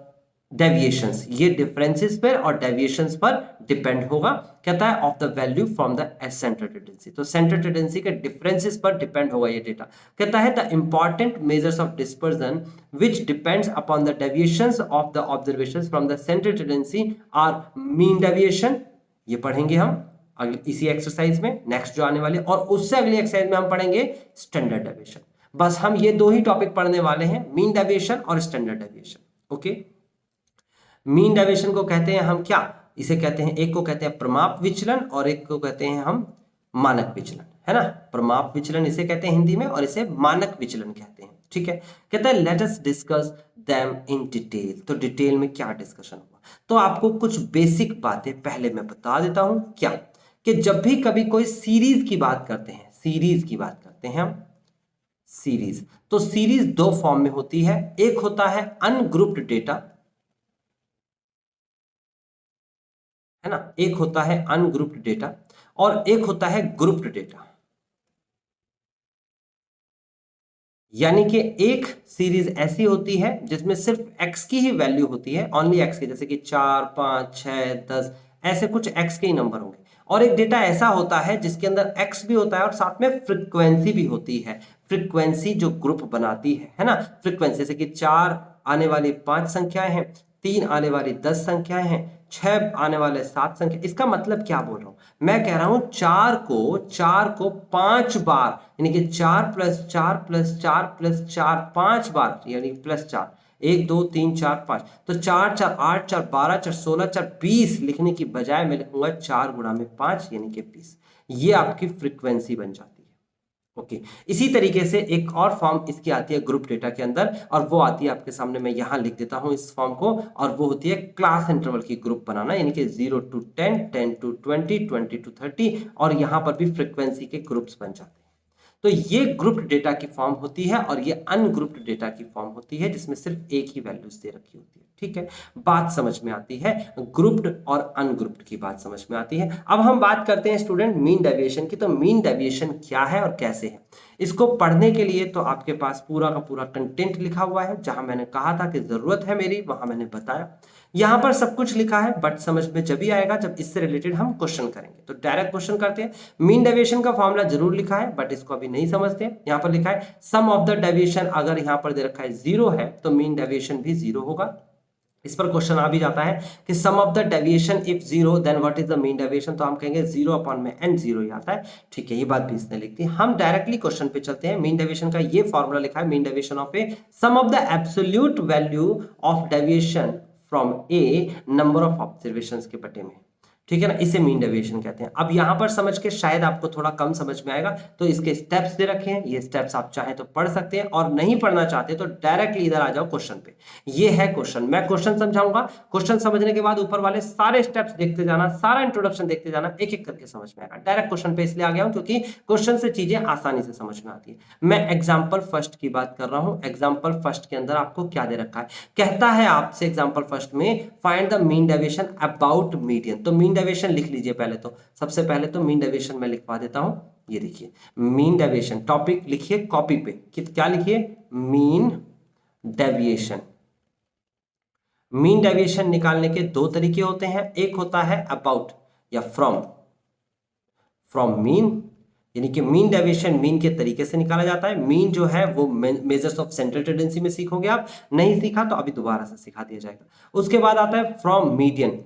डेविएशंस, ये डिफरेंसेस पर और डेविएशंस पर डिपेंड होगा। कहता है of the value from the central tendency, तो सेंट्रल टेंडेंसी के डिफरेंसेस पर डिपेंड होगा ये डेटा। कहता है the important measures of dispersion which depends upon the deviations of the observations from the central tendency are mean deviation, ये पढ़ेंगे हम इसी एक्सरसाइज में, नेक्स्ट जो आने वाले, और उससे अगली एक्सरसाइज में हम पढ़ेंगे स्टैंडर्ड डेविएशन। बस हम ये दो ही टॉपिक पढ़ने वाले हैं, मीन डेविएशन और standard deviation. Okay, mean deviation को कहते हैं हम क्या, इसे कहते हैं, एक को कहते हैं प्रमाप विचलन और एक को कहते हैं हम मानक विचलन, है ना। प्रमाप विचलन इसे कहते हैं हिंदी में, और इसे मानक विचलन कहते हैं। ठीक है, कहता है let us discuss them in detail, तो डिटेल में क्या डिस्कशन हुआ, तो आपको कुछ बेसिक बातें पहले मैं बता देता हूं, क्या कि जब भी कभी कोई सीरीज की बात करते हैं, सीरीज की बात करते हैं हम, सीरीज, तो सीरीज दो फॉर्म में होती है, एक होता है अनग्रुप्ड डेटा, है ना, एक होता है अनग्रुप्ड डेटा और एक होता है ग्रुप्ड डेटा। यानी कि एक सीरीज ऐसी होती है जिसमें सिर्फ एक्स की ही वैल्यू होती है, ओनली एक्स की, जैसे कि 4, 5, 6, 10, ऐसे कुछ एक्स के ही नंबर होंगे। और एक डेटा ऐसा होता है जिसके अंदर एक्स भी होता है और साथ में फ्रीक्वेंसी भी होती है। फ्रीक्वेंसी जो ग्रुप बनाती है ना, फ्रीक्वेंसी, जैसे कि 4 आने वाली 5 संख्याएं हैं, 3 आने वाली 10 संख्याएं हैं, 6 आने वाले 7 संख्या। इसका मतलब क्या बोल रहा हूं, मैं कह रहा हूं 4 को 5 बार, यानी कि 4 + 4 + 4 + 4 5 बार, यानी +4, 1 2 3 4 5, तो 4 4 8 4 12 4 16 4 20 लिखने की बजाय मैं लिखूंगा 4 गुणा में 5 यानी कि 20। ये आपकी फ्रीक्वेंसी बन जाती है। ओके, इसी तरीके से एक और फॉर्म इसकी आती है ग्रुप डेटा के अंदर, और वो आती है आपके सामने, मैं यहां लिख देता हूं इस फॉर्म को, और वो होती है क्लास इंटरवल की ग्रुप बनाना, यानी कि 0 to 10, 10 to 20, 20 to 30, और यहां पर भी फ्रीक्वेंसी के ग्रुप्स बन जाते हैं। तो ये ग्रुप्ड डेटा की फॉर्म होती है और ये अनग्रुप्ड डेटा की फॉर्म होती है जिसमें सिर्फ एक ही वैल्यूज दे रखी होती है। ठीक है, बात समझ में आती है, ग्रुप्ड और अनग्रुप्ड की बात समझ में आती है। अब हम बात करते हैं स्टूडेंट मीन डेविएशन की। तो मीन डेविएशन क्या है और कैसे है, इसको पढ़ने के लिए तो आपके पास पूरा का पूरा कंटेंट लिखा हुआ है, जहां मैंने कहा था कि जरूरत है मेरी वहां मैंने बताया। यहां पर सब कुछ लिखा है, बट समझ में जब भी आएगा जब इससे रिलेटेड हम क्वेश्चन करेंगे। तो डायरेक्ट क्वेश्चन करते हैं। मीन डेविएशन का फॉर्मूला जरूर लिखा है, बट इसको अभी नहीं समझते। यहां पर लिखा है सम ऑफ द डेविएशन, अगर यहां पर दे रखा है 0 है तो मीन डेविएशन भी 0 होगा। इस पर क्वेश्चन आ भी जाता है कि sum of the deviation if 0 then what is the mean deviation, तो हम कहेंगे 0 अपॉन में n, 0 ही आता है। ठीक है, ये बात भी इसने लिख दी। हम डायरेक्टली क्वेश्चन पे चलते हैं। मीन डेविएशन का ये फॉर्मूला लिखा है, mean deviation of a sum of the absolute value of deviation from a number of observations के बटे में। ठीक है ना, इसे मीन डेविएशन कहते हैं। अब यहां पर समझ के शायद आपको थोड़ा कम समझ में आएगा, तो इसके स्टेप्स दे रखे हैं, ये स्टेप्स आप चाहें तो पढ़ सकते हैं, और नहीं पढ़ना चाहते तो डायरेक्टली इधर आ जाओ क्वेश्चन पे। ये है क्वेश्चन, मैं क्वेश्चन समझाऊंगा, क्वेश्चन समझने के बाद ऊपर वाले सारे स्टेप्स देखते जाना, सारा इंट्रोडक्शन देखते जाना, एक एक करके समझ में आएगा। डायरेक्ट क्वेश्चन पे इसलिए आ गया हूं क्योंकि क्वेश्चन से चीजें आसानी से समझ में आती है। मैं एग्जाम्पल फर्स्ट की बात कर रहा हूं। एग्जाम्पल फर्स्ट के अंदर आपको क्या दे रखा है, कहता है आपसे एग्जाम्पल फर्स्ट में find the mean deviation about median. तो मीन डेविएशन लिख लीजिए पहले, तो सबसे पहले तो मीन डेविएशन मैं लिखवा देता हूं। ये देखिए मीन डेविएशन, टॉपिक लिखिए कॉपी पे, क्या लिखिए, मीन डेविएशन। मीन डेविएशन निकालने के दो तरीके होते हैं, एक होता है अबाउट या फ्रॉम। फ्रॉम मीन, यानी कि मीन डेविएशन मीन के तरीके से निकाला जाता है। मीन जो है वो मेजर्स ऑफ सेंट्रल टेंडेंसी में सीखोगे आप, नहीं सीखा तो अभी दोबारा से सिखा दिया जाएगा। उसके बाद आता है from median,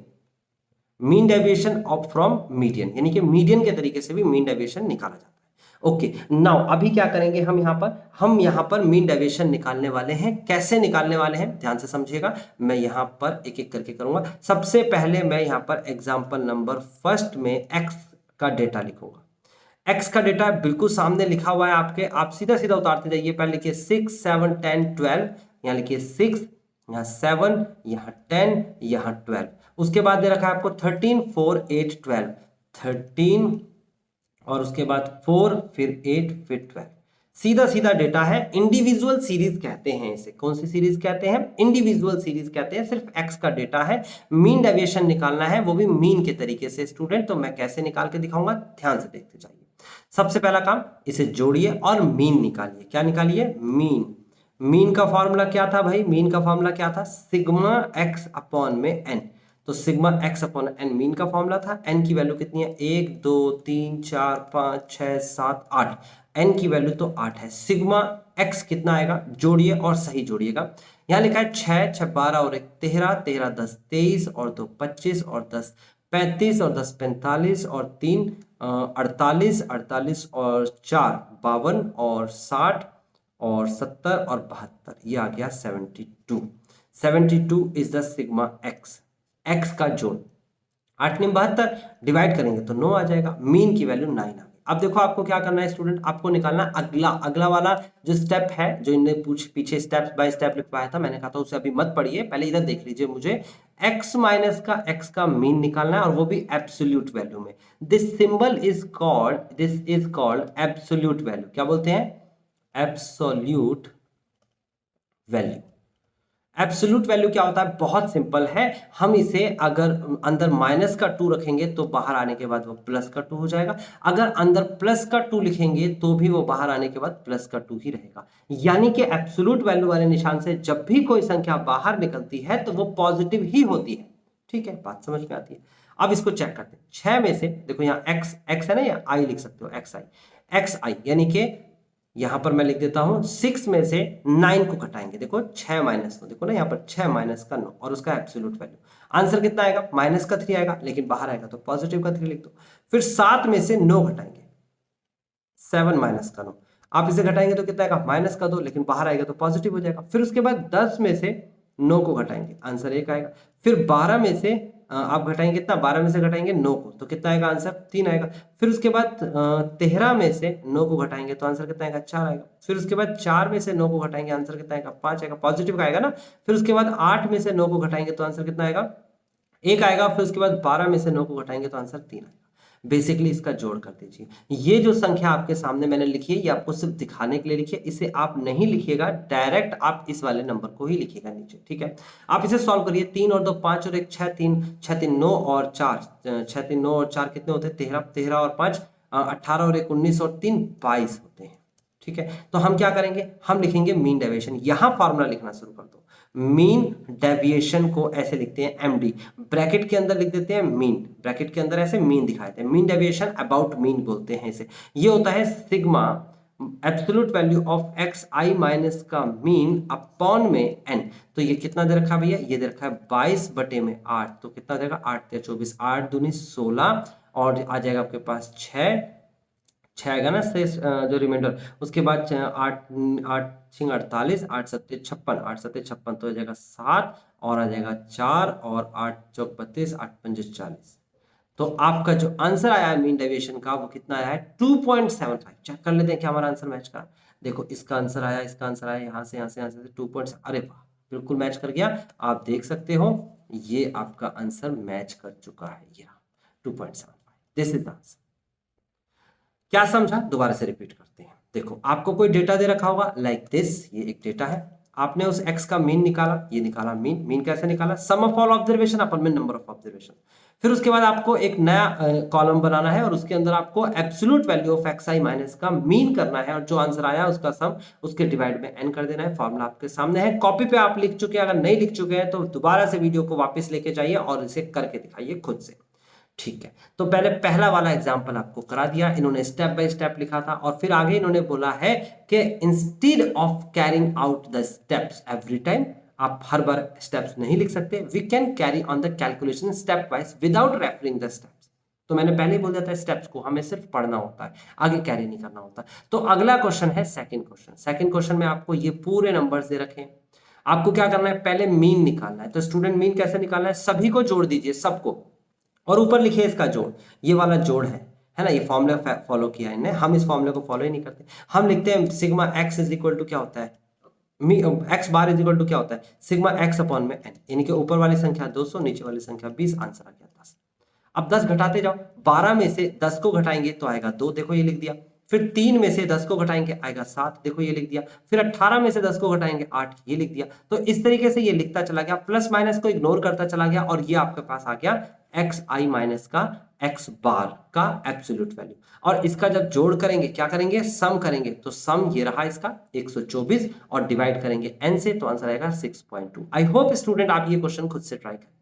mean deviation of from median, यानी कि मीडियन के तरीके से भी मीन डेविएशन निकाला जाता है। ओके, नाउ अभी क्या करेंगे हम यहाँ पर मीन डेविएशन निकालने वाले हैं। कैसे निकालने वाले हैं ध्यान से समझिएगा, मैं यहाँ पर एक एक करके करूंगा। सबसे पहले मैं यहाँ पर एग्जाम्पल नंबर फर्स्ट में एक्स का डेटा लिखूंगा। एक्स का डेटा बिल्कुल सामने लिखा हुआ है आपके, आप सीधा सीधा उतारते जाइए। पहले लिखिए 6, 7, 10, 12, यहाँ लिखिए 6, यहाँ 7, यहाँ 10, यहाँ 12। उसके बाद दे रखा है आपको 13, 4, 8, 12, 13 और उसके बाद 4, फिर 8, फिर 12। सीधा सीधा डेटा है। इंडिविजुअल सीरीज कहते हैं इसे। कौन सी सीरीज कहते हैं, इंडिविजुअल सीरीज कहते हैं। सिर्फ एक्स का डेटा है, मीन डेविएशन निकालना है, वो भी मीन के तरीके से स्टूडेंट। तो मैं कैसे निकाल के दिखाऊंगा, ध्यान से देखते जाइए। सबसे पहला काम, इसे जोड़िए और मीन निकालिए। क्या निकालिए, मीन। मीन का फॉर्मूला क्या था भाई, मीन का फॉर्मूला क्या था, सिग्मा एक्स अपॉन में एन। तो sigma x upon n mean का फॉर्मूला था। एन की वैल्यू कितनी है, 1 2 3 4 5 6 7 8, एन की वैल्यू तो 8 है। सिग्मा एक्स कितना आएगा, जोड़िए और सही जोड़िएगा। यहाँ लिखा है 6 6 12 और 1 13, 13 10 23 और 2 25 और 10 35 और 10 45 और 3 48, 48 और 4 52 और 60 और 70 और 72, ये आ गया 72। 72 is the sigma x, x का जोड़। 8 9 72 डिवाइड करेंगे तो 9 आ जाएगा। मीन की वैल्यू 9 आ गई। अब देखो आपको क्या करना है स्टूडेंट, आपको निकालना अगला वाला जो स्टेप है, जो इनने पीछे स्टेप बाय स्टेप लिखवाया था, मैंने कहा था उसे अभी मत पढ़िए, पहले इधर देख लीजिए। मुझे x माइनस का x का मीन निकालना है, और वो भी एब्सोल्यूट वैल्यू में। This is called absolute value. क्या बोलते हैं, एब्सोल्यूट वैल्यू। एब्सोल्यूट वैल्यू क्या होता है, बहुत सिंपल है। हम इसे अगर अंदर माइनस का 2 रखेंगे तो बाहर आने के बाद वो प्लस का 2 हो जाएगा, अगर अंदर प्लस का 2 लिखेंगे तो भी वो बाहर आने के बाद प्लस का 2 ही रहेगा। यानी कि एब्सोल्यूट वैल्यू वाले निशान से जब भी कोई संख्या बाहर निकलती है तो वो पॉजिटिव ही होती है। ठीक है, बात समझ में आती है। अब इसको चेक करते हैं। 6 में से देखो यहाँ x है ना, या i लिख सकते हो, xi यानी कि यहां पर मैं लिख देता हूं 6 में से 9 को घटाएंगे। देखो 6 माइनस 9, देखो ना यहाँ पर 6 माइनस का 9 और उसका एब्सोल्यूट वैल्यू, आंसर कितना आएगा, माइनस का 3 आएगा, लेकिन बाहर आएगा तो पॉजिटिव का 3 लिख दो। फिर 7 में से 9 घटाएंगे, 7 माइनस का 9, आप इसे घटाएंगे तो कितना आएगा, माइनस का 2, लेकिन बाहर आएगा तो पॉजिटिव हो जाएगा। फिर उसके बाद 10 में से 9 को घटाएंगे, आंसर 1 आएगा। फिर 12 में से आप घटाएंगे कितना, 12 में से घटाएंगे 9 को तो कितना आएगा, आंसर 3 आएगा। फिर उसके बाद 13 में से 9 को घटाएंगे तो आंसर कितना आएगा, 4 आएगा। फिर उसके बाद 4 में से 9 को घटाएंगे, आंसर कितना आएगा, 5 आएगा, पॉजिटिव का आएगा ना। फिर उसके बाद 8 में से 9 को घटाएंगे तो आंसर कितना आएगा, 1 आएगा। फिर उसके बाद 12 में से 9 को घटाएंगे तो आंसर 3 आएगा। बेसिकली इसका जोड़ कर दीजिए। ये जो संख्या आपके सामने मैंने लिखी है ये आपको सिर्फ दिखाने के लिए लिखी है, इसे आप नहीं लिखिएगा, डायरेक्ट आप इस वाले नंबर को ही लिखिएगा नीचे। ठीक है, आप इसे सॉल्व करिए। 3 और 2 5 और 1 6, 3 9 और 4, 6 3 9 और 4 कितने होते हैं, 13, 13 और 5 18 और 1 19 और 3 22 होते हैं। ठीक है, तो हम क्या करेंगे, हम लिखेंगे मीन डेविएशन। यहां फॉर्मूला लिखना शुरू कर दो। मीन डेविएशन को ऐसे लिखते हैं MD, ब्रैकेट के अंदर लिख देते हैं मीन, ब्रैकेट के अंदर ऐसे मीन दिखाए थे, मीन डेविएशन अबाउट मीन बोलते हैं इसे। ये होता है sigma absolute value of xi minus का मीन अपॉन में n। तो ये कितना दे रखा है भैया, ये दे रखा है 22 बटे में 8, तो कितना देगा, 8 × 24, 8 दूनी 16 और आ जाएगा आपके पास 6 आएगा ना शेष जो रिमाइंडर। उसके बाद 8 8 6 48, 8 7 56, 8 7 56 तो हो जाएगा 7 और आ जाएगा 4 और 8 चौक 32, 8 5 40। तो आपका जो आंसर आया है मीन डेविएशन का वो कितना आया है, 2.75। चेक कर लेते हैं क्या हमारा आंसर मैच करा। देखो इसका आंसर आया, इसका आंसर आया, यहाँ से 2. अरे वाह, बिल्कुल मैच कर गया। आप देख सकते हो ये आपका आंसर मैच कर चुका है, ये 2.75। This is the answer. क्या समझा, दोबारा से रिपीट करते हैं। देखो आपको कोई डेटा दे रखा होगा लाइक दिस, ये एक डेटा है, आपने उस x का मीन निकाला, ये निकाला मीन। मीन कैसे निकाला, सम ऑफ ऑल ऑब्जर्वेशन अपन में नंबर ऑफ ऑब्जर्वेशन। फिर उसके बाद आपको एक नया कॉलम बनाना है और उसके अंदर आपको absolute value of xi minus का मीन करना है और जो आंसर आया उसका सम उसके डिवाइड में n कर देना है। फॉर्मूला आपके सामने है, कॉपी पे आप लिख चुके हैं, अगर नहीं लिख चुके हैं तो दोबारा से वीडियो को वापस लेके जाइए और इसे करके दिखाइए खुद से। ठीक है, तो पहले पहला वाला एग्जांपल आपको करा दिया, इन्होंने स्टेप बाय स्टेप लिखा था और फिर आगे इन्होंने बोला है कि instead of carrying out the steps every time, आप हर बार स्टेप्स नहीं लिख सकते, we can carry on the calculation step wise without referring the steps. तो मैंने पहले ही बोल दिया था स्टेप्स को हमें सिर्फ पढ़ना होता है, आगे कैरी नहीं करना होता। तो अगला क्वेश्चन है सेकंड क्वेश्चन। सेकंड क्वेश्चन में आपको ये पूरे नंबर्स दे रखे हैं, आपको क्या करना है, पहले मीन निकालना है। तो स्टूडेंट मीन कैसे निकालना है, सभी को जोड़ दीजिए, सबको, और ऊपर लिखिए इसका जोड़, ये वाला जोड़ है ना, ये फॉर्मूला फॉलो किया है इन्हें, हम इस फॉर्मूले को फॉलो ही नहीं करते। हम लिखते हैं sigma x is equal to क्या होता है, x bar is equal to क्या होता है, सिग्मा x अपॉन में n, यानी कि ऊपर वाली संख्या 200, नीचे वाली संख्या 20, आंसर आ गया 10। अब 10 घटाते जाओ, 12 में से 10 को घटाएंगे तो आएगा 2, देखो ये लिख दिया। फिर 3 में से 10 को घटाएंगे आएगा 7, देखो ये लिख दिया। फिर 18 में से 10 को घटाएंगे 8, ये लिख दिया। तो इस तरीके से ये लिखता चला गया, प्लस माइनस को इग्नोर करता चला गया और ये आपके पास आ गया xi माइनस का x बार का एब्सोल्यूट वैल्यू। और इसका जब जोड़ करेंगे क्या करेंगे, सम करेंगे, तो सम ये रहा इसका 124 और डिवाइड करेंगे n से तो आंसर आएगा 6.2। आई होप स्टूडेंट आप ये क्वेश्चन खुद से ट्राई करेंगे।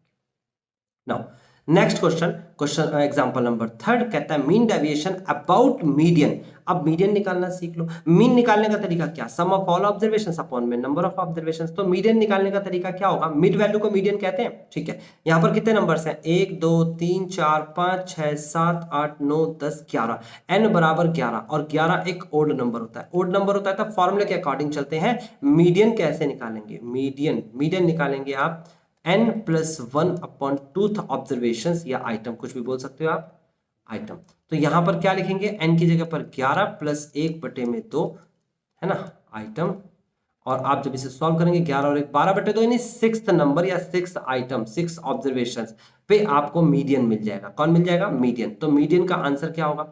Now next question example number 3 कहता है मीन डेविएशन अबाउट मीडियन। अब मीडियन निकालना सीख लो। मीन निकालने का तरीका क्या, सम ऑफ ऑल ऑब्जर्वेशंस अपॉन में नंबर ऑफ ऑब्जर्वेशंस। तो मीडियन निकालने का तरीका क्या होगा, मिड वैल्यू को मीडियन कहते हैं। ठीक है, यहां पर कितने नंबर्स हैं, 1 2 3 4 5 6 7 8 9 10 11, n बराबर 11 और 11 एक ओड नंबर होता है। ओड नंबर होता है तो फॉर्मूले के अकॉर्डिंग चलते हैं। मीडियन कैसे निकालेंगे, मीडियन निकालेंगे आप n + 1 अपॉन 2th ऑब्जर्वेशन या आइटम, कुछ भी बोल सकते हो आप, आइटम। तो यहां पर क्या लिखेंगे, n की जगह पर 11 + 1 बटे में 2 है ना, आइटम। और आप जब इसे सॉल्व करेंगे 11 और 1 12 बटे 2 यानी 6th नंबर या 6th आइटम, 6 ऑब्जर्वेशन पे आपको मीडियन मिल जाएगा। कौन मिल जाएगा, मीडियन। तो मीडियन का आंसर क्या होगा,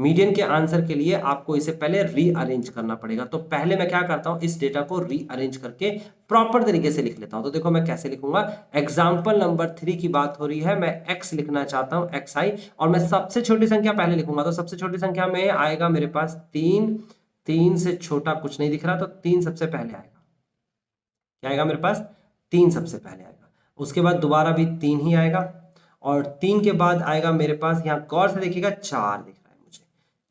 मीडियन के आंसर के लिए आपको इसे पहले रीअरेंज करना पड़ेगा। तो पहले मैं क्या करता हूं, इस डेटा को रीअरेंज करके प्रॉपर तरीके से लिख लेता हूं। तो देखो मैं कैसे लिखूंगा, एग्जाम्पल नंबर 3 की बात हो रही है, मैं x लिखना चाहता हूं, xi, और मैं सबसे छोटी संख्या पहले लिखूंगा। तो सबसे छोटी संख्या में आएगा मेरे पास 3, 3 से छोटा कुछ नहीं दिख रहा, तो 3 सबसे पहले आएगा। क्या आएगा मेरे पास, 3 सबसे पहले आएगा। उसके बाद दोबारा भी 3 ही आएगा, और 3 के बाद आएगा मेरे पास, यहाँ गौर से देखिएगा 4 दिख रहा है मुझे,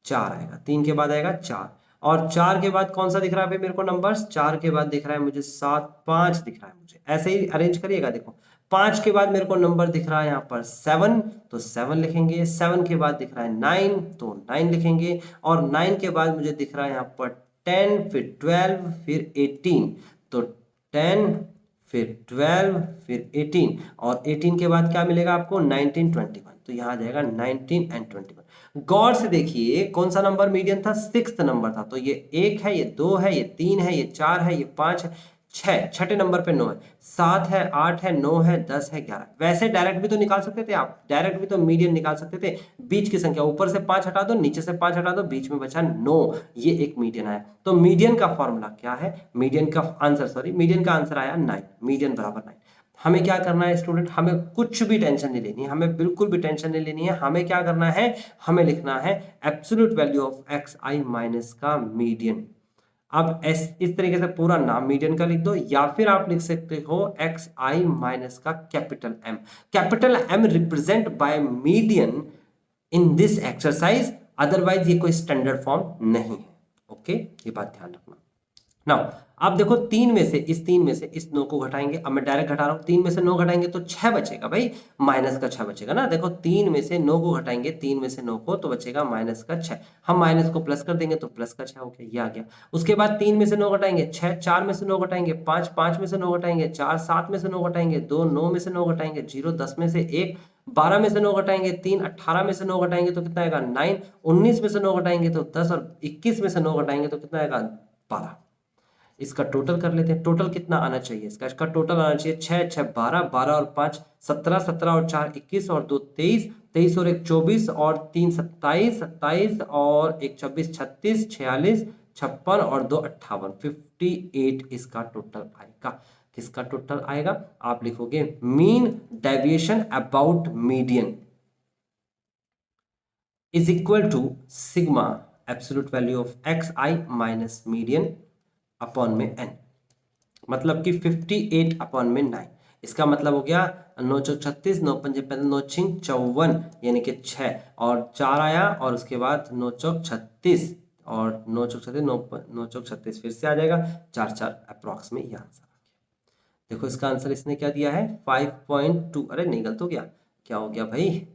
4 आएगा। 3 के बाद आएगा 4, और 4 के बाद कौन सा दिख रहा है मेरे को नंबर्स, 4 के बाद दिख रहा है मुझे 7, 5 दिख रहा है मुझे। ऐसे ही अरेंज करिएगा। देखो 5 के बाद मेरे को नंबर दिख रहा है यहाँ पर 7, तो 7 लिखेंगे। 7 के बाद दिख रहा है 9, तो 9 लिखेंगे। और 9 के बाद मुझे दिख रहा है यहाँ पर 10, फिर 12, फिर 18, तो 10, फिर 12, फिर 18, और 18 के बाद क्या मिलेगा आपको, 19, 21, तो यहाँ आ जाएगा 19 एंड 21। गौर से देखिए कौन सा नंबर मीडियन था, 6th नंबर था। तो ये 1 है, ये 2 है, ये 3 है, ये 4 है, ये 5 है, 6, छठे नंबर पे 9 है, 7 है, 8 है, 9 है, 10 है, 11। वैसे डायरेक्ट भी तो निकाल सकते थे आप, डायरेक्ट भी तो मीडियन निकाल सकते थे। बीच की संख्या, ऊपर से 5 हटा दो, नीचे से 5 हटा दो, बीच में बचा 9, ये एक मीडियन आया। तो मीडियन का फॉर्मूला क्या है, मीडियन का आंसर आया 9, मीडियन बराबर 9। हमें क्या करना है स्टूडेंट, हमें कुछ भी टेंशन नहीं लेनी है, हमें बिल्कुल भी टेंशन नहीं लेनी है। हमें क्या करना है, हमें लिखना है absolute value of x i minus का मीडियन। अब इस तरीके से पूरा नाम मीडियन का लिख दो, या फिर आप लिख सकते हो एक्स आई माइनस का capital M. Capital M represent by median in this exercise, otherwise ये कोई स्टैंडर्ड फॉर्म नहीं है। ओके, ये बात ध्यान रखना। नाउ आप देखो 3 में से इस 9 को घटाएंगे। अब मैं डायरेक्ट घटा रहा हूं, 3 में से 9 घटाएंगे तो 6 बचेगा भाई, माइनस का 6 बचेगा ना। देखो 3 में से 9 को घटाएंगे, 3 में से 9 को, तो बचेगा माइनस का 6। हम माइनस को प्लस कर देंगे तो प्लस का 6 हो गया, ये आ गया। उसके बाद 3 में से 9 घटाएंगे 6, 4 में से 9 घटाएंगे 5, 5 में से 9 घटाएंगे 4, 7 में से 9 घटाएंगे 2, 9 में से 9 घटाएंगे 0, 10 में से 1, 12 में से 9 घटाएंगे 3, 18 में से 9 घटाएंगे तो कितना आएगा 9, 19 में से 9 घटाएंगे तो 10, और 21 में से 9 घटाएंगे तो कितना आएगा 12। इसका टोटल कर लेते हैं, टोटल कितना आना चाहिए इसका टोटल आना चाहिए 6, 6 12, 12 और 5 17, 17 और 4 21, और 2 23, 23 और 1 24, और 3 27, 27 और 1 24, 36, 46, 56 और 2 58, 58 इसका टोटल आएगा। किसका टोटल आएगा, आप लिखोगे mean deviation about median is equal to sigma absolute value of x i minus median upon में n, मतलब कि 58 अपॉन में 9। इसका मतलब हो गया 9 चौक 36, 9 पंजे 35, 9 छिंग 54, यानी कि 6 और 4 आया, और उसके बाद 9 चौक 36, और 9 चौक 36, 9 चौक 36 फिर से आ जाएगा 4 4 अप्रॉक्स में ये आंसर आ गया। देखो इसका आंसर इसने क्या दिया है 5.2। अरे नहीं, गलत हो गया, क्या हो गया भाई,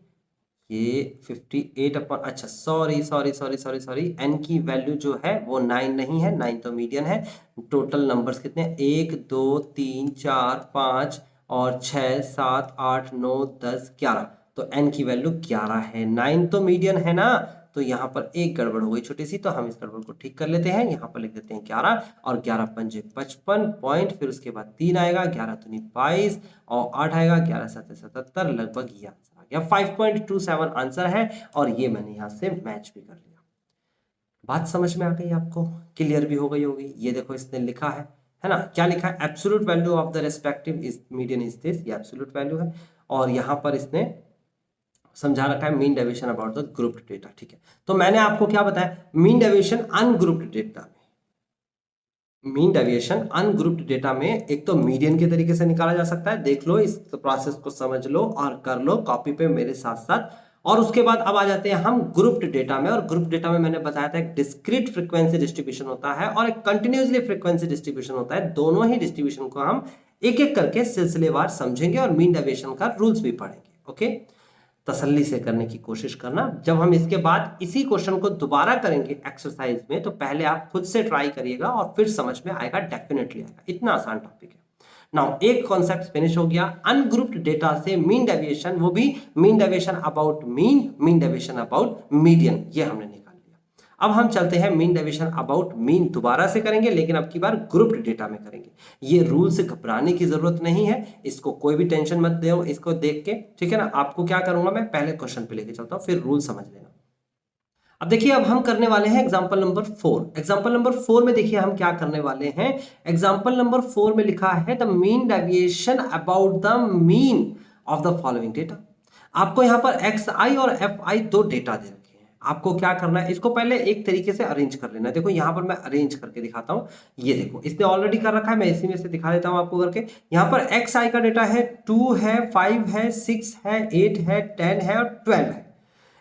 ये 58 अपॉन, अच्छा सॉरी, n की वैल्यू जो है वो 9 नहीं है, 9 तो मीडियन है। टोटल नंबर्स कितने हैं 1 2 3 4 5 और 6 7 8 9 10 11, तो n की वैल्यू 11 है, 9 तो मीडियन है ना। तो यहाँ पर एक गड़बड़ हो गई छोटी सी, तो हम इस गड़बड़ को ठीक कर लेते हैं। यहाँ पर लिख देते हैं 11, और 11 पंजे 55 पॉइंट, फिर उसके बाद 3 आएगा, 11 दूनी 22, और 8 आएगा, 11 7 77, लगभग ये आंसर आ गया 5.27 आंसर है। और ये मैंने यहाँ से मैच भी कर लिया। बात समझ में आ गई आपको, क्लियर भी हो गई होगी। ये देखो इसने लिखा है ना, क्या लिखा है, absolute value of the respective is median is this, ये एब्सोल्यूट वैल्यू है। और यहाँ पर इसने समझा रखा है mean deviation about the grouped data. ठीक है, तो मैंने आपको क्या बताया, मीन डेविएशन अनग्रुप्ड डेटा में, मीन डेविएशन अनग्रुप्ड डेटा में एक तो मीडियन के तरीके से निकाला जा सकता है। देख लो, इस प्रोसेस को समझ लो और कर लो कॉपी पे मेरे साथ साथ। और उसके बाद अब आ जाते हैं हम ग्रुप्ड डेटा में। और ग्रुप्ड डेटा में मैंने बताया था एक डिस्क्रीट फ्रीक्वेंसी डिस्ट्रीब्यूशन होता है और एक कंटिन्यूअसली फ्रीक्वेंसी डिस्ट्रीब्यूशन होता है। दोनों ही डिस्ट्रीब्यूशन को हम एक एक करके सिलसिलेवार समझेंगे और मीन डेविएशन का रूल्स भी पढ़ेंगे। ओके, तसल्ली से करने की कोशिश करना। जब हम इसके बाद इसी क्वेश्चन को दोबारा करेंगे एक्सरसाइज में, तो पहले आप खुद से ट्राई करिएगा और फिर समझ में आएगा, डेफिनेटली आएगा। इतना आसान टॉपिक है। नाउ एक कॉन्सेप्ट फिनिश हो गया, अनग्रुप्ड डेटा से मीन डेविएशन, वो भी mean deviation about mean, mean deviation about median, ये हमने निकाल लिया। अब हम चलते हैं मीन डेविएशन अबाउट मीन, दोबारा से करेंगे लेकिन अब की बार ग्रुप्ड डेटा में करेंगे। ये रूल से घबराने की जरूरत नहीं है, इसको कोई भी टेंशन मत दो इसको देख के, ठीक है ना। आपको क्या करूंगा मैं, पहले क्वेश्चन पे लेके चलता हूं, फिर रूल समझ लेना। अब देखिए, अब हम करने वाले हैं एग्जाम्पल नंबर 4। एग्जाम्पल नंबर 4 में देखिए हम क्या करने वाले हैं। एग्जाम्पल नंबर 4 में लिखा है the mean deviation about the mean of the following data. आपको यहाँ पर एक्स आई और एफ आई दो डेटा दे रखे हैं। आपको क्या करना है, इसको पहले एक तरीके से अरेंज कर लेना है। देखो यहाँ पर मैं अरेंज करके दिखाता हूँ। ये देखो, इसने ऑलरेडी कर रखा है, मैं इसी में से दिखा देता हूँ आपको करके। यहाँ पर एक्स आई का डेटा है 2 है, 5 है, 6 है, 8 है, 10 है और 12 है।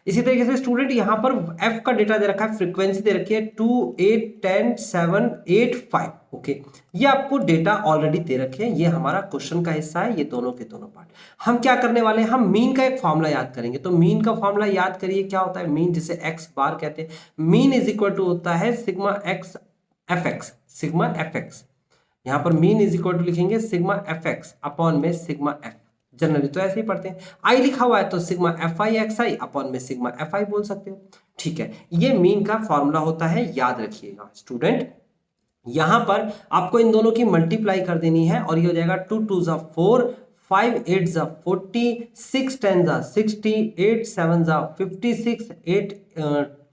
इसी तरीके से स्टूडेंट यहाँ पर f का डेटा दे रखा है, फ्रीक्वेंसी दे रखी है 2, 8, 10, 7, 8, 5। ओके, ये आपको डेटा ऑलरेडी दे रखे हैं। ये हमारा क्वेश्चन का हिस्सा है, ये दोनों के दोनों पार्ट। हम क्या करने वाले हैं, हम मीन का एक फॉर्मूला याद करेंगे। तो मीन का फॉर्मूला याद करिए, क्या होता है मीन, जिसे एक्स बार कहते हैं। मीन इज इक्वल टू होता है sigma x F x, sigma F x. यहाँ पर मीन इज इक्वल टू लिखेंगे सिग्मा एफ एक्स अपॉन में सिग्मा एफ। जनरली तो ऐसे ही पढ़ते हैं, आई लिखा हुआ है तो sigma f i x i upon में सिग्मा एफ आई बोल सकते हो। ठीक है, ये मीन का फॉर्मूला होता है, याद रखिएगा स्टूडेंट। यहां पर आपको इन दोनों की मल्टीप्लाई कर देनी है और ये हो जाएगा 2 2 जा 4, 5 8 जा 40, 6 10 जा 60, 8 7 जा 56, 8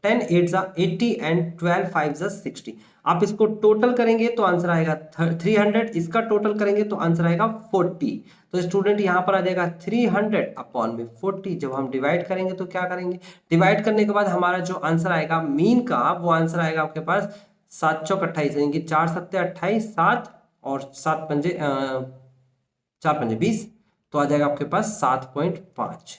10 8 जा 80 एंड 12 5 जा 60। आप इसको टोटल करेंगे तो आंसर आएगा 300, इसका टोटल करेंगे तो आंसर आएगा 40। तो स्टूडेंट यहाँ पर आ जाएगा 300 अपॉन में 40। जब हम डिवाइड करेंगे तो क्या करेंगे, डिवाइड करने के बाद हमारा जो आंसर आएगा मीन का, वो आंसर आएगा आपके पास 7 चौक 28, यानी कि 4 सत्ते 28, 7 और 7 पंजे 4 पंजे 20, तो आ जाएगा आपके पास 7.5।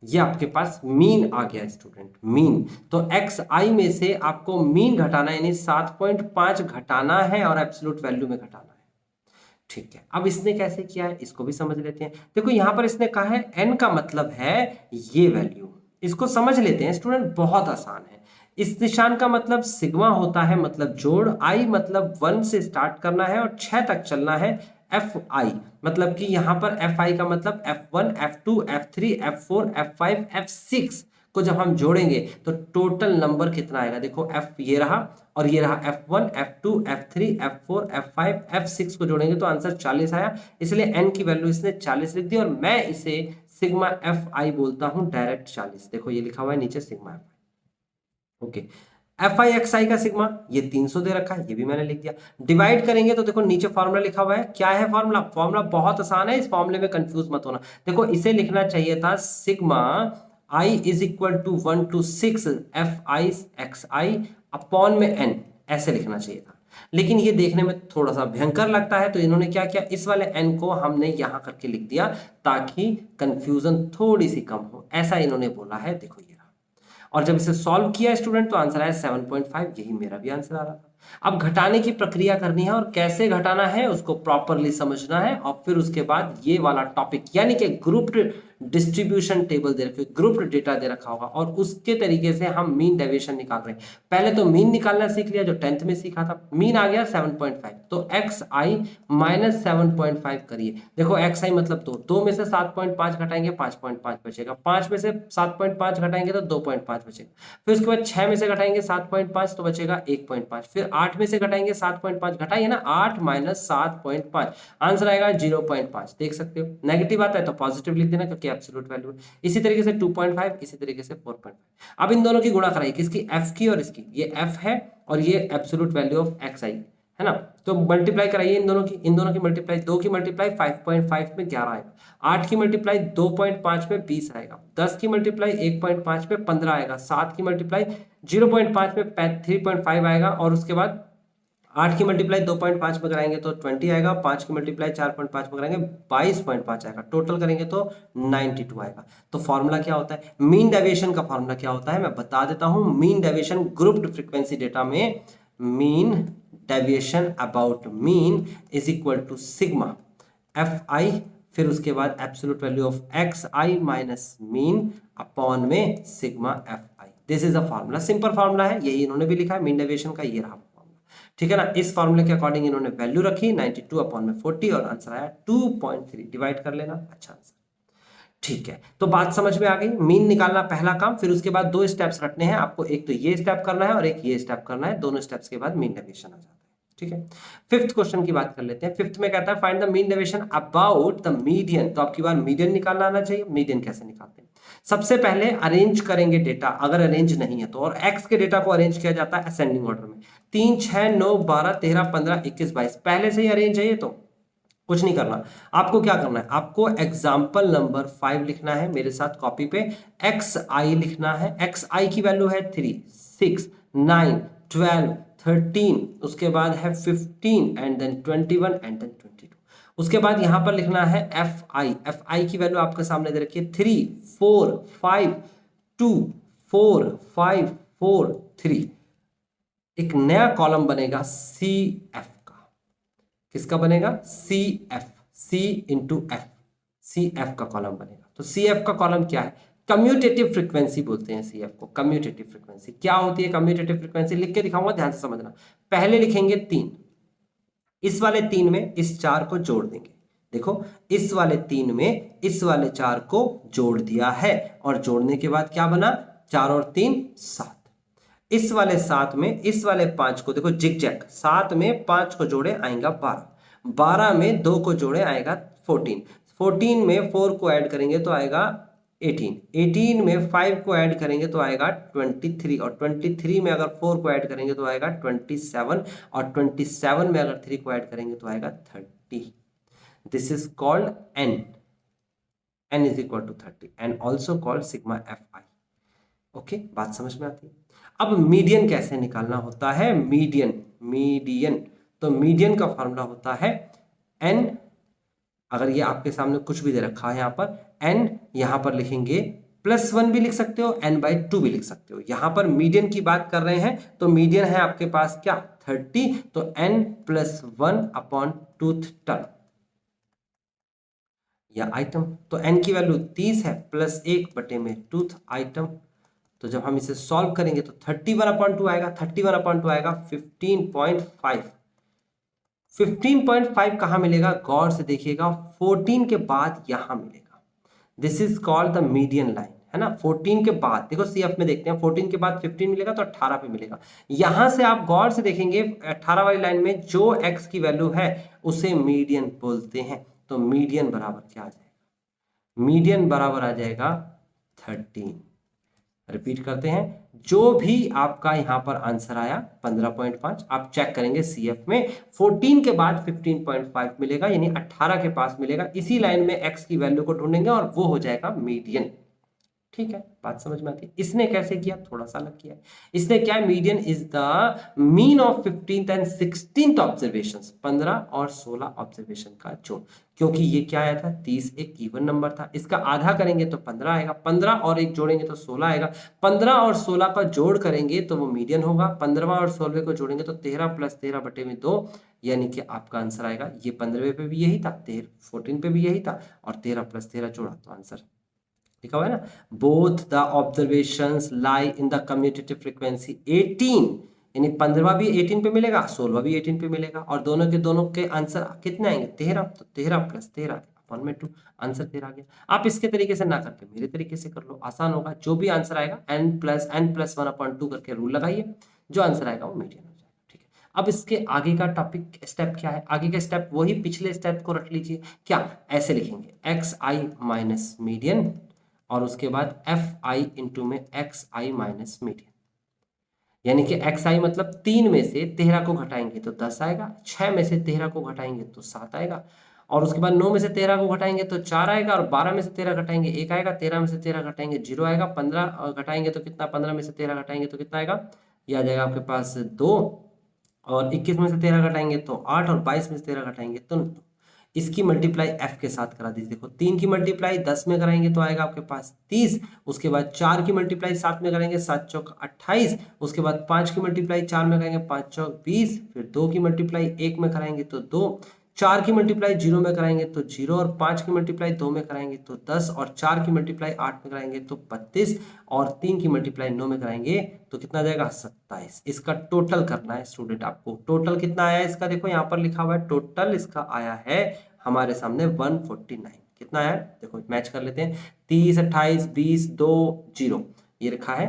ये आपके पास मीन आ गया स्टूडेंट, मीन। तो एक्स आई में से आपको मीन घटाना है, यानी 7.5 घटाना है और एब्सोल्यूट वैल्यू में घटाना है। ठीक है, अब इसने कैसे किया है इसको भी समझ लेते हैं। देखो यहाँ पर इसने कहा है n का मतलब है ये वैल्यू, इसको समझ लेते हैं स्टूडेंट, बहुत आसान है। इस निशान का मतलब सिग्मा होता है, मतलब जोड़। आई मतलब 1 से स्टार्ट करना है और 6 तक चलना है। एफ आई मतलब कि यहाँ पर एफ आई का मतलब F1, F2, F3, F4, F5, F6 को जब हम जोड़ेंगे तो टोटल नंबर कितना आएगा। देखो F ये रहा और ये रहा F1, F2, F3, F4, F5, F6 को जोड़ेंगे तो आंसर 40 आया। इसलिए n की वैल्यू इसने 40 लिख दी और मैं इसे सिग्मा एफ आई बोलता हूं डायरेक्ट 40। देखो ये लिखा हुआ है नीचे sigma f i. Okay, f i x i का सिग्मा ये 300 दे रखा है, ये भी मैंने लिख दिया। डिवाइड करेंगे तो देखो नीचे फॉर्मूला लिखा हुआ है, क्या है फॉर्मूला, फॉर्मूला बहुत आसान है, इस फॉर्मूले में कंफ्यूज मत होना। देखो इसे लिखना चाहिए था sigma i is equal to 1 to 6 f i x i upon में n, ऐसे लिखना चाहिए था। लेकिन ये देखने में थोड़ा सा भयंकर लगता है, तो इन्होंने क्या किया, इस वाले n को हमने यहां करके लिख दिया ताकि कंफ्यूजन थोड़ी सी कम हो, ऐसा इन्होंने बोला है। देखो ये, और जब इसे सॉल्व किया स्टूडेंट तो आंसर आया 7.5, यही मेरा भी आंसर आ रहा था। अब घटाने की प्रक्रिया करनी है और कैसे घटाना है उसको प्रॉपरली समझना है, और फिर उसके बाद ये वाला टॉपिक यानी कि ग्रुप्ड डिस्ट्रीब्यूशन टेबल दे रखे, ग्रुप्ड डेटा दे रखा होगा और उसके तरीके से हम मीन डेविएशन निकाल रहे हैं। पहले तो मीन निकालना सीख लिया जो 10th में सीखा था। मीन आ गया 7.5, तो एक्स आई माइनस 7.5 करिए। देखो एक्स आई मतलब 2 में से 7.5 घटाएंगे 5.5 बचेगा, 5 में से 7.5 घटाएंगे तो 2.5 बचेगा, फिर उसके बाद 6 में से घटाएंगे 7.5 तो बचेगा 1.5, फिर 8 में से घटाएंगे 7.5, घटाइए ना 8 माइनस 7.5, आंसर आएगा 0.5। देख सकते हो नेगेटिव आता है तो पॉजिटिव लिख देना क्योंकि एब्सोल्यूट वैल्यू है। इसी तरीके से 2.5, इसी तरीके से 4.5। अब इन दोनों की गुणा कराइए, किसकी, f की और इसकी। ये f है और ये एब्सोल्यूट वैल्यू ऑफ एक्स आई है ना, तो मल्टीप्लाई कराइए इन दोनों की मल्टीप्लाई, 2 की मल्टीप्लाई 5.5 में 11 आएगा, 8 की मल्टीप्लाई 2.5 में 20 आएगा, 10 की मल्टीप्लाई 1.5 में 15 आएगा, 7 की मल्टीप्लाई 0.5 में 3.5 आएगा, और उसके बाद 8 की मल्टीप्लाई 2.5 में कराएंगे तो 20 आएगा, 5 की मल्टीप्लाई 4.5 में कराएंगे 22.5 आएगा, टोटल करेंगे तो 92 आएगा। तो फॉर्मूला क्या होता है, मीन डेविएशन का फॉर्मूला क्या होता है मैं बता देता हूं। Mean deviation grouped frequency data में mean deviation about mean is equal to sigma f i, फिर उसके बाद absolute value of x i minus mean upon में sigma f i. This is a formula, simple formula है, यही इन्होंने भी लिखा है मीन डेविएशन का, ये रहा फॉर्मूला, ठीक है ना। इस फॉर्मूले के अकॉर्डिंग इन्होंने वैल्यू रखी 92 अपॉन में 40 और आंसर आया 2.3, डिवाइड कर लेना, अच्छा आंसर। ठीक है, तो बात समझ में आ गई। मीन निकालना पहला काम, फिर उसके बाद 2 स्टेप्स रखने हैं आपको, एक तो ये स्टेप करना है और एक ये स्टेप करना है, दोनों स्टेप्स के बाद मीन डेविएशन आ जाता है। ठीक है, फिफ्थ क्वेश्चन की बात कर लेते हैं। फिफ्थ में कहता है find the mean deviation about the median, तो आपकी बार मीडियन निकालना आना चाहिए। मीडियन कैसे निकालते हैं, सबसे पहले अरेंज करेंगे डेटा, अगर अरेंज नहीं है तो, और एक्स के डेटा को अरेंज किया जाता है असेंडिंग ऑर्डर में। 3 6 9 12 13 15 21 22 पहले से ही अरेंज है ये, तो कुछ नहीं करना। आपको क्या करना है, आपको एग्जाम्पल नंबर 5 लिखना है मेरे साथ कॉपी पे, एक्स आई लिखना है। एक्स आई की वैल्यू है 3 6 9 12 13, उसके बाद है 15 एंड देन 21 एंड देन 22। उसके बाद यहां पर लिखना है एफ आई की वैल्यू आपके सामने दे रखी है 3 4 5 2 4 5 4 3। एक नया कॉलम बनेगा सी एफ का, किसका बनेगा, सी एफ, सी इंटू एफ, सी एफ का कॉलम बनेगा। तो सी एफ का कॉलम क्या है, कम्यूटेटिव फ्रीक्वेंसी बोलते हैं सी एफ को। कम्यूटेटिव फ्रीक्वेंसी क्या होती है, कम्यूटेटिव फ्रीक्वेंसी लिख के दिखाऊंगा, ध्यान से समझना। पहले लिखेंगे 3, इस वाले 3 में इस 4 को जोड़ देंगे। देखो इस वाले 3 में इस वाले 4 को जोड़ दिया है, और जोड़ने के बाद क्या बना, 4 और 3 7। इस वाले 7 में इस वाले 5 को देखो जिग जैग, 7 में 5 को जोड़े आएगा 12, 12 में 2 को जोड़े आएगा 14, 14 में 4 को ऐड करेंगे तो आएगा 18, 18 में 5 को ऐड करेंगे तो आएगा 23, और 23 में अगर 4 को ऐड करेंगे तो आएगा 27, और 27 में अगर 3 को ऐड करेंगे तो आएगा 30। This is called n, n is equal to 30 and also called sigma f i. Okay, बात समझ में आती है। अब मीडियन कैसे निकालना होता है, मीडियन तो मीडियन का फॉर्मूला होता है n, अगर ये आपके सामने कुछ भी दे रखा है यहाँ पर n, यहाँ पर लिखेंगे +1 भी लिख सकते हो, n/2 भी लिख सकते हो। यहाँ पर मीडियन की बात कर रहे हैं तो मीडियन है आपके पास क्या 30, तो n+1/2 टर्म या आइटम। तो n की वैल्यू 30 है, +1/2 आइटम। तो जब हम इसे सॉल्व करेंगे तो 31/2 आएगा, 31/2 आएगा 15.5। 15.5 कहां मिलेगा, गौर से देखिएगा, 14 के बाद यहां मिलेगा। This is called the median line, है ना। 14 के बाद देखो सीएफ में देखते हैं, 14 के बाद 15 मिलेगा तो 18 पे मिलेगा। यहां से आप गौर से देखेंगे 18 वाली लाइन में जो x की वैल्यू है उसे मीडियन बोलते हैं। तो मीडियन बराबर क्या आ जाएगा, मीडियन बराबर आ जाएगा 13। रिपीट करते हैं, जो भी आपका यहां पर आंसर आया 15.5 आप चेक करेंगे सीएफ में, 14 के बाद 15.5 मिलेगा, यानी 18 के पास मिलेगा। इसी लाइन में x की वैल्यू को ढूंढेंगे और वो हो जाएगा मीडियन। ठीक है, बात समझ में आती है। इसने कैसे किया, थोड़ा सा अलग किया है। इसने क्या, median is the mean of 15th and 16th observations, 15 और 16 ऑब्जर्वेशन का जोड़। क्योंकि ये क्या आया था, 30 एक इवन नंबर था, इसका आधा करेंगे तो 15 आएगा, 15 और 1 जोड़ेंगे तो 16 आएगा, 15 और 16 का जोड़ करेंगे तो वो मीडियन होगा। 15 और 16 को जोड़ेंगे तो 13 + 13/2, यानी कि आपका आंसर आएगा, ये 15वें पे भी यही था, 14 पे भी यही था, और 13 + 13 जोड़ा तो आंसर लिखा हुआ है ना। Both the observations lie in the commutative frequency 18, यानी 15वां भी 18 पे मिलेगा, 16वां भी 18 पे मिलेगा, और दोनों के आंसर कितने आएंगे, 13। तो 13 + 13 1/2, आंसर 13 आ गया। आप इसके तरीके से ना करके मेरे तरीके से कर लो, आसान होगा। जो भी आंसर आएगा n+1/2 करके रूल लगाइए, जो आंसर आएगा वो मीडियन हो जाएगा। ठीक है, अब इसके आगे का टॉपिक स्टेप क्या है, आगे का स्टेप वही पिछले स्टेप को रख लीजिए। क्या, ऐसे लिखेंगे xi माइनस मीडियन, और उसके बाद fi इंटू में xi माइनस मीडियन, यानी कि xi मतलब 3 में से 13 को घटाएंगे तो 10 आएगा, 6 में से 13 को घटाएंगे तो 7 आएगा, और उसके बाद 9 में से 13 को घटाएंगे तो 4 आएगा, और 12 में से 13 घटाएंगे 1 आएगा, 13 में से 13 घटाएंगे 0 आएगा, 15 घटाएंगे तो कितना, 15 में से 13 घटाएंगे तो कितना आएगा, यह आ जाएगा आपके पास 2, और 21 में से 13 घटाएंगे तो 8, और 22 में से 13 घटाएंगे तो 9। इसकी मल्टीप्लाई f के साथ करा दीजिए। देखो 3 की मल्टीप्लाई 10 में कराएंगे तो आएगा आपके पास 30, उसके बाद 4 की मल्टीप्लाई 7 में करेंगे 7 चौक 28, उसके बाद 5 की मल्टीप्लाई 4 में करेंगे 5 चौक 20, फिर 2 की मल्टीप्लाई 1 में कराएंगे तो 2, 4 की मल्टीप्लाई 0 में कराएंगे तो 0, और 5 की मल्टीप्लाई 2 में कराएंगे तो 10, और 4 की मल्टीप्लाई 8 में कराएंगे तो 32, और 3 की मल्टीप्लाई 9 में कराएंगे तो कितना आ जाएगा 27। इसका टोटल करना है स्टूडेंट आपको। टोटल कितना आया है इसका, देखो यहाँ पर लिखा हुआ है, टोटल इसका आया है हमारे सामने 149। कितना आया, देखो मैच कर लेते हैं। 30 28 20 2 0, ये लिखा है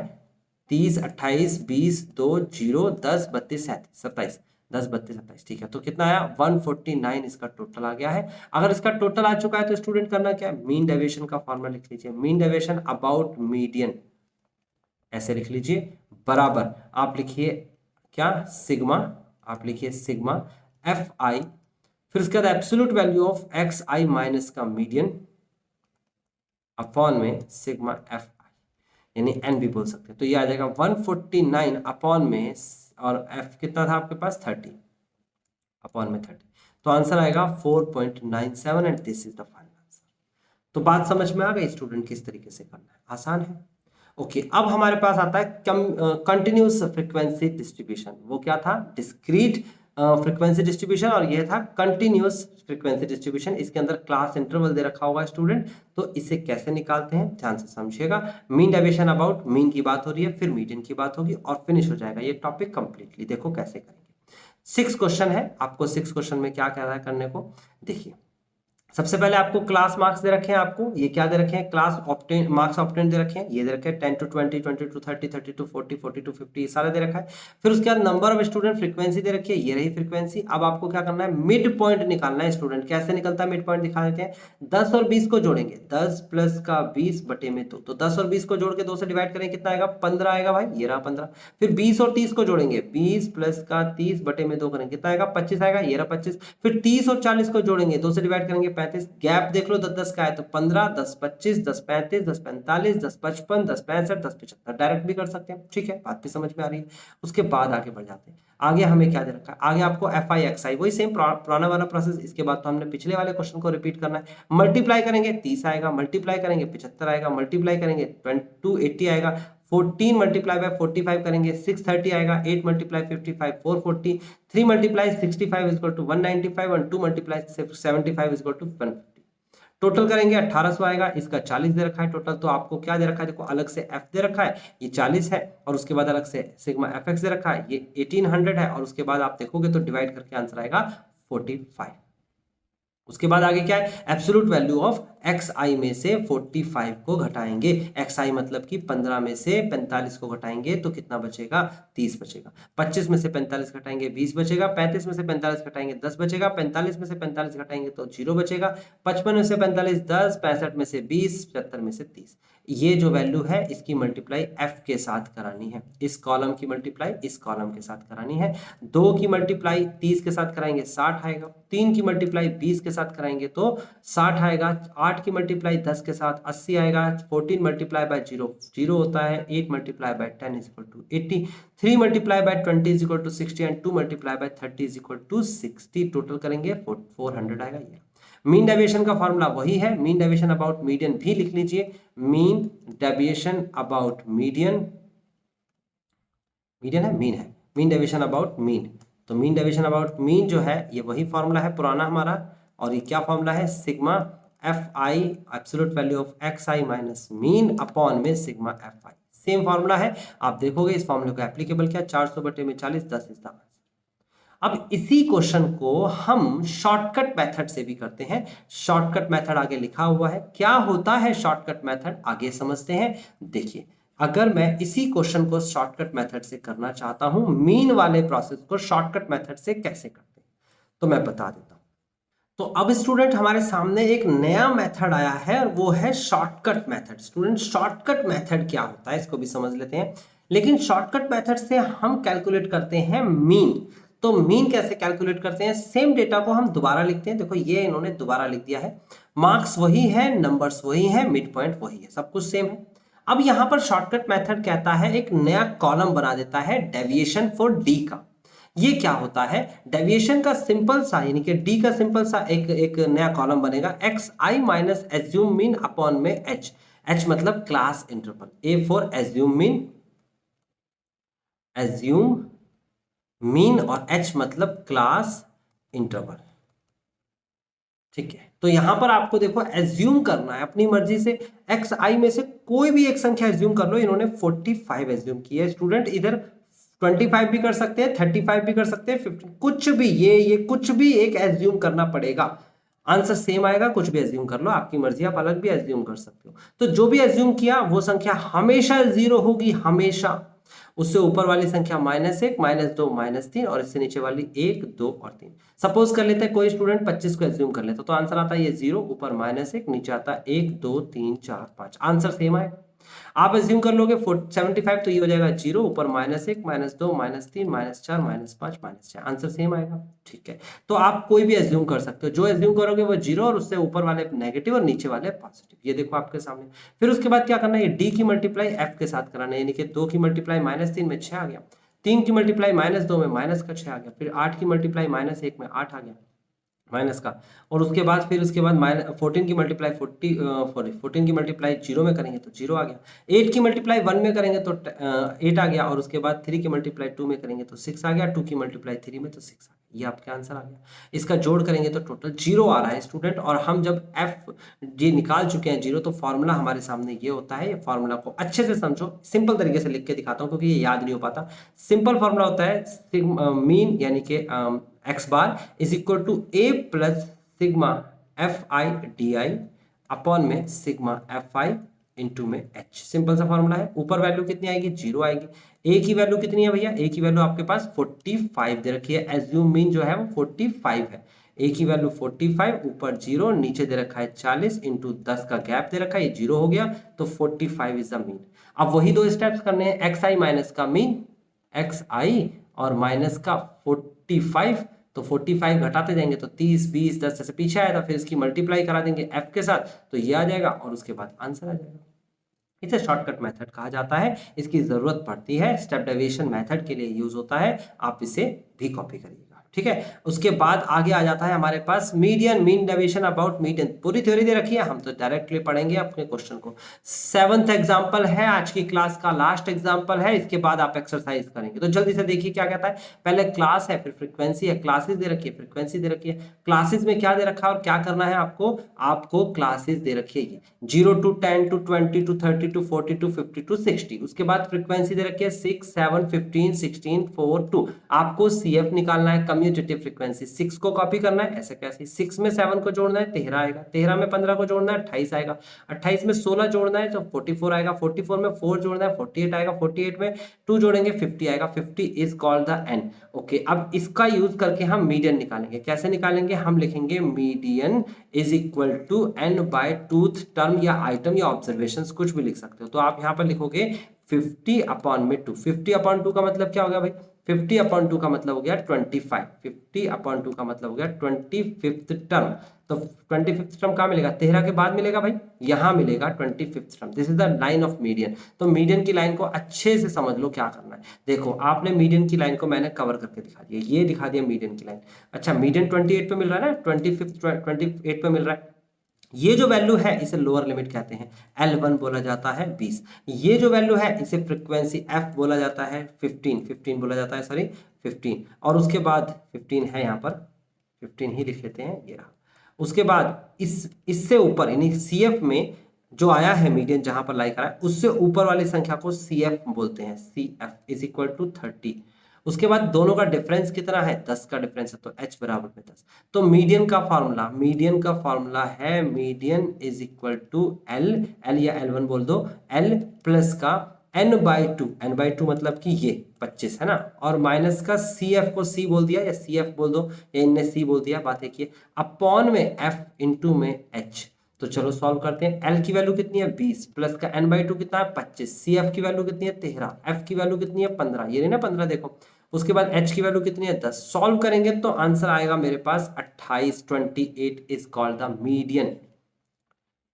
30 28 20 2 0 10 32 37 27। 10 32 27, ठीक है। तो कितना आया 149 इसका टोटल आ गया है। अगर इसका टोटल आ चुका है तो स्टूडेंट करना क्या है, मीन डेविएशन का फॉर्मूला लिख लीजिए, मीन डेविएशन अबाउट मीडियन ऐसे लिख लीजिए, बराबर आप लिखिए क्या, सिग्मा, आप लिखिए सिग्मा एफ आई, फिर उसके बाद absolute value of x i minus का मीडियन अपॉन में सिग्मा एफ आई, यानी एन भी बोल सकते हैं। तो ये आ जाएगा 149 अपॉन में, और एफ कितना था आपके पास 30 अपॉन में 30, तो आंसर आएगा 4.97 and this is the final answer. तो बात समझ में आ गई स्टूडेंट, किस तरीके से करना है, आसान है। ओके, अब हमारे पास आता है कंटिन्यूस फ्रीक्वेंसी डिस्ट्रीब्यूशन। वो क्या था, डिस्क्रीट फ्रीक्वेंसी डिस्ट्रीब्यूशन, और ये था कंटिन्यूस फ्रीक्वेंसी डिस्ट्रीब्यूशन। इसके अंदर क्लास इंटरवल दे रखा होगा स्टूडेंट, तो इसे कैसे निकालते हैं ध्यान से समझिएगा। मीन डेविएशन अबाउट मीन की बात हो रही है, फिर मीडियन की बात होगी और फिनिश हो जाएगा ये टॉपिक कंप्लीटली। देखो कैसे करेंगे। 6 क्वेश्चन है, आपको 6 क्वेश्चन में क्या कह रहा है करने को, देखिए। सबसे पहले आपको क्लास मार्क्स दे रखे हैं, आपको ये क्या दे रखे हैं, क्लास ऑब्टेन मार्क्स ऑब्टेन दे रखे हैं, ये दे रखे हैं 10 to 20, 20 to 30, 30 to 40, 40 to 50, ये सारा दे रखा है। फिर उसके बाद नंबर ऑफ स्टूडेंट, फ्रीक्वेंसी दे रखी है, ये रही फ्रीक्वेंसी। अब आपको क्या करना है, मिड पॉइंट निकालना है स्टूडेंट। कैसे निकलता है मिड पॉइंट, दिखा देते हैं। 10 और 20 को जोड़ेंगे, 10 प्लस का 20 बटे में 2, तो 10 और 20 को जोड़ के 2 से डिवाइड करेंगे, कितना आएगा 15 आएगा भाई, ये रहा 15। फिर 20 और 30 को जोड़ेंगे, 20 प्लस का 30 बटे में 2 करेंगे, कितना आएगा 25 आएगा, ये रहा 25। फिर 30 और 40 को जोड़ेंगे, 2 से डिवाइड करेंगे 35, गैप देख लो 10 10 का है, तो 15 10 25 10 35 10 45 10 55 10 65 10 75, डायरेक्ट भी कर सकते हैं, ठीक है, बात भी समझ में आ रही है। उसके बाद आगे बढ़ जाते हैं। आगे हमें क्या दे रखा है, आगे आपको एफ आई एक्स आई, वही सेम पुराना वाला प्रोसेस। इसके बाद तो हमने पिछले वाले क्वेश्चन को रिपीट करना है। मल्टीप्लाई करेंगे 30 आएगा, मल्टीप्लाई करेंगे 75 आएगा, मल्टीप्लाई करेंगे 280 आएगा, 14 मल्टीप्लाई बाय 45 करेंगे 630 आएगा, 8 multiply 55 440, 3 multiply 65 is equal to 195 और 2 multiply 75 is equal to 150। Total करेंगे 1800 आएगा, इसका 40 दे रखा है टोटल। तो आपको क्या दे रखा है, देखो अलग से f दे रखा है, ये 40 है, और उसके बाद अलग से सिग्मा fx दे रखा है, ये 1800 है, और उसके बाद आप देखोगे तो डिवाइड करके आंसर आएगा 45। उसके बाद आगे क्या है, एब्सोल्यूट वैल्यू ऑफ एक्स आई में से 45 को घटाएंगे। एक्स आई मतलब कि 15 में से 45 को घटाएंगे तो कितना बचेगा, 30 बचेगा। 25 में से 45 घटाएंगे 20 बचेगा, 35 में से 45 घटाएंगे 10 बचेगा, 45 में से 45 घटाएंगे तो 0 बचेगा, 55 में से 45 10, 65 में से 20, 75 में से 30। ये जो वैल्यू है इसकी मल्टीप्लाई एफ के साथ करानी है, इस कॉलम की मल्टीप्लाई इस कॉलम के साथ करानी है। 2 की मल्टीप्लाई 30 के साथ कराएंगे 60 आएगा, 3 की मल्टीप्लाई 20 के साथ कराएंगे तो 60 आएगा, 8 की मल्टीप्लाई 10 के साथ 80 आएगा, 14 मल्टीप्लाई बाय 0 0 होता है, 8 multiply by 10 is equal to 80, 3 multiply by 20 is equal to 60 and 2 multiply by 30 is equal to 60। Total करेंगे 400 आएगा। ये मीन डेविएशन का फॉर्मूला वही है, मीन डेविएशन अबाउट मीडियन भी लिख लीजिए, mean deviation about median, median है मीन है, मीन डेविएशन अबाउट मीन। तो मीन डेविएशन अबाउट मीन जो है ये वही फॉर्मूला है पुराना हमारा, और ये क्या फॉर्मूला है, sigma f i absolute value of x i minus mean upon में sigma f i, same formula है। आप देखोगे इस फॉर्मूले को एप्लीकेबल क्या, 400 बटे में 40 10 इज द आंसर। अब इसी क्वेश्चन को हम शॉर्टकट मेथड से भी करते हैं। शॉर्टकट मेथड आगे लिखा हुआ है, क्या होता है शॉर्टकट मेथड आगे समझते हैं। देखिए, अगर मैं इसी क्वेश्चन को शॉर्टकट मेथड से करना चाहता हूं, मीन वाले प्रोसेस को शॉर्टकट मेथड से कैसे करते हैं तो मैं बता देता हूं। तो अब स्टूडेंट हमारे सामने एक नया मेथड आया है और वो है shortcut method. Student shortcut method क्या होता है इसको भी समझ लेते हैं। लेकिन शॉर्टकट मेथड से हम कैलकुलेट करते हैं मीन। तो मीन कैसे कैलकुलेट करते हैं, सेम डेटा को हम दोबारा लिखते हैं। देखो ये इन्होंने दोबारा लिख दिया है, मार्क्स वही है, नंबर्स वही है, मिड पॉइंट वही है, सब कुछ सेम है। अब यहां पर शॉर्टकट मेथड कहता है एक नया कॉलम बना देता है डेविएशन फॉर डी का। ये क्या होता है, डेविएशन का सिंपल सा यानी कि डी का सिंपल सा एक नया कॉलम बनेगा, x i minus assume mean upon में एच। एच मतलब class interval, A for assume mean, assume mean, और एच मतलब क्लास इंटरवल। ठीक है, तो यहां पर आपको देखो एज्यूम करना है अपनी मर्जी से, एक्स आई में से कोई भी एक संख्या एज्यूम कर लो। इन्होंने 45 एज्यूम किया है स्टूडेंट, इधर 25 भी कर सकते हैं, 35 भी कर सकते हैं, 50, कुछ भी, ये कुछ भी एक एज्यूम करना पड़ेगा, आंसर सेम आएगा। कुछ भी एज्यूम कर लो, आपकी मर्जी, आप अलग भी एज्यूम कर सकते हो। तो जो भी एज्यूम किया वो संख्या हमेशा 0 होगी, हमेशा। उससे ऊपर वाली संख्या -1, -2, -3 और इससे नीचे वाली 1, 2 और 3। सपोज कर लेते हैं कोई स्टूडेंट 25 को एज्यूम कर लेता तो आंसर आता है ये 0, ऊपर -1, नीचे आता है 1, 2, 3, 4, 5। आंसर सेम आएगा। आप एज्यूम कर लोगे 75 तो ये हो जाएगा 0, ऊपर -1, -2, -3, -4, -5, -6। आंसर सेम आएगा। ठीक है, तो आप कोई भी एज्यूम कर सकते हो, जो एज्यूम करोगे वो 0 और उससे ऊपर वाले नेगेटिव और नीचे वाले पॉजिटिव। ये देखो आपके सामने। फिर उसके बाद क्या करना है, ये डी की मल्टीप्लाई एफ के साथ कराना है, यानी कि 2 की मल्टीप्लाई -3 में 6 आ गया, 3 की मल्टीप्लाई -2 में -6 आ गया, फिर 8 की मल्टीप्लाई -1 में 8 आ गया माइनस का, और उसके बाद 14 की मल्टीप्लाई 14 की मल्टीप्लाई 0 में करेंगे तो 0 आ गया, 8 की मल्टीप्लाई 1 में करेंगे तो 8 आ गया, और उसके बाद 3 की मल्टीप्लाई 2 में करेंगे तो 6 आ गया, 2 की मल्टीप्लाई 3 में तो 6 आ गया। ये आपका आंसर आ गया। इसका जोड़ करेंगे तो टोटल 0 आ रहा है स्टूडेंट। और हम जब एफ जी निकाल चुके हैं 0, तो फॉर्मूला हमारे सामने ये होता है। ये फॉर्मूला को अच्छे से समझो, सिंपल तरीके से लिख के दिखाता हूँ क्योंकि ये याद नहीं हो पाता। सिंपल फॉर्मूला होता है मीन यानी कि x bar is equal to a plus sigma f i d i upon में सिग्मा एफ आई इंटू में एच। सिंपल सा फॉर्मूला है। ऊपर वैल्यू कितनी आएगी, 0 आएगी। ए की वैल्यू कितनी है भैया, ए की वैल्यू आपके पास 45 दे रखी है। एज्यूम मीन जो है वो 45 है। ए की वैल्यू 45, ऊपर 0, नीचे दे रखा है 40 इंटू 10 का गैप दे रखा है, ये 0 हो गया, तो 45 इज द मीन। अब वही दो स्टेप्स करने हैं, एक्स आई माइनस का मीन, एक्स आई और माइनस का 45, तो 45 घटाते जाएंगे तो 30, 20, 10 जैसे पीछे आया था, फिर इसकी मल्टीप्लाई करा देंगे एफ के साथ, तो ये आ जाएगा और उसके बाद आंसर आ जाएगा। इसे शॉर्टकट मेथड कहा जाता है। इसकी जरूरत पड़ती है, स्टेप डेविएशन मेथड के लिए यूज होता है। आप इसे भी कॉपी करिएगा, ठीक है। उसके बाद आगे आ जाता है हमारे पास median, mean deviation about median. पूरी थ्योरी दे रखी है, हम तो डायरेक्टली पढ़ेंगे अपने क्वेश्चन को। 7th एग्जांपल है आज की क्लास का, लास्ट एग्जांपल है। इसके बाद आप एक्सरसाइज करेंगे, तो जल्दी से देखिए क्या कहता है। पहले क्लास है, फिर फ्रीक्वेंसी है, क्लासेस दे रखी है, फ्रीक्वेंसी दे रखी है। क्लासेस में क्या दे रखा है और क्या करना है आपको, आपको क्लासेस दे रखी है 0 to 10 to 20 to 30 to 40 to 50 to 60। उसके बाद फ्रीक्वेंसी दे रखी है 6, 7, 15, 16, 4, 2। आपको CF निकालना है, कम्यूटेटिव फ्रीक्वेंसी। 6 को कॉपी करना है, ऐसे कैसे, 6 में 7 को जोड़ना है 13 आएगा, 13 में 15 को जोड़ना है 28 आएगा, 28 में 16 जोड़ना है तो 44 आएगा, 44 में 4 जोड़ना है 48 आएगा, 48 में 2 जोड़ेंगे 50 आएगा, 50 is called the n. Okay, अब इसका यूज करके हम मीडियन निकालेंगे। कैसे निकालेंगे, हम लिखेंगे median is equal to n by twoth term या आइटम या ऑब्जर्वेशन, कुछ भी लिख सकते हो। तो आप यहाँ पर लिखोगे 50 अपॉन में 2। 50 अपॉन 2 का मतलब क्या हो गया भाई, 50 अपॉन 2 का मतलब हो गया 25। 50 अपॉन 2 का मतलब हो गया 25th टर्म। तो 25th टर्म कहाँ मिलेगा, 13 के बाद मिलेगा भाई, यहाँ मिलेगा 25th term. This is the line of median. तो मीडियन की लाइन को अच्छे से समझ लो क्या करना है। देखो आपने मीडियन की लाइन को मैंने कवर करके दिखा दिया, ये दिखा दिया मीडियन की लाइन। अच्छा, मीडियन 28 पे मिल रहा है ना, 28 पे मिल रहा है। ये जो वैल्यू है इसे लोअर लिमिट कहते हैं, L1 बोला जाता है 20। ये जो वैल्यू है इसे फ्रीक्वेंसी F बोला जाता है 15 बोला जाता है, सॉरी 15। और उसके बाद 15 है, यहाँ पर 15 ही लिख लेते हैं, ये रहा। उसके बाद इससे ऊपर यानी CF में जो आया है मीडियन, जहां पर लाई करा है, उससे ऊपर वाली संख्या को CF बोलते हैं। CF is equal to 30। उसके बाद दोनों का डिफरेंस कितना है, 10 का डिफरेंस है, तो H बराबर में 10। तो मीडियन का फॉर्मूला है median is equal to L या L1 बोल दो, L प्लस का n/2 मतलब कि ये 25 है ना, और माइनस का CF को C बोल दिया या CF बोल दो, या इनने C बोल दिया, बात एक ही, अपॉन में F इंटू में H। तो चलो सॉल्व करते हैं। L की वैल्यू कितनी है 20, प्लस का n/2 कितना है 25, CF की वैल्यू कितनी है 13, F की वैल्यू कितनी है 15, ये नहीं ना 15 देखो। उसके बाद H की वैल्यू कितनी है 10। सॉल्व करेंगे तो आंसर आएगा मेरे पास 28। 28 इज कॉल्ड द मीडियन।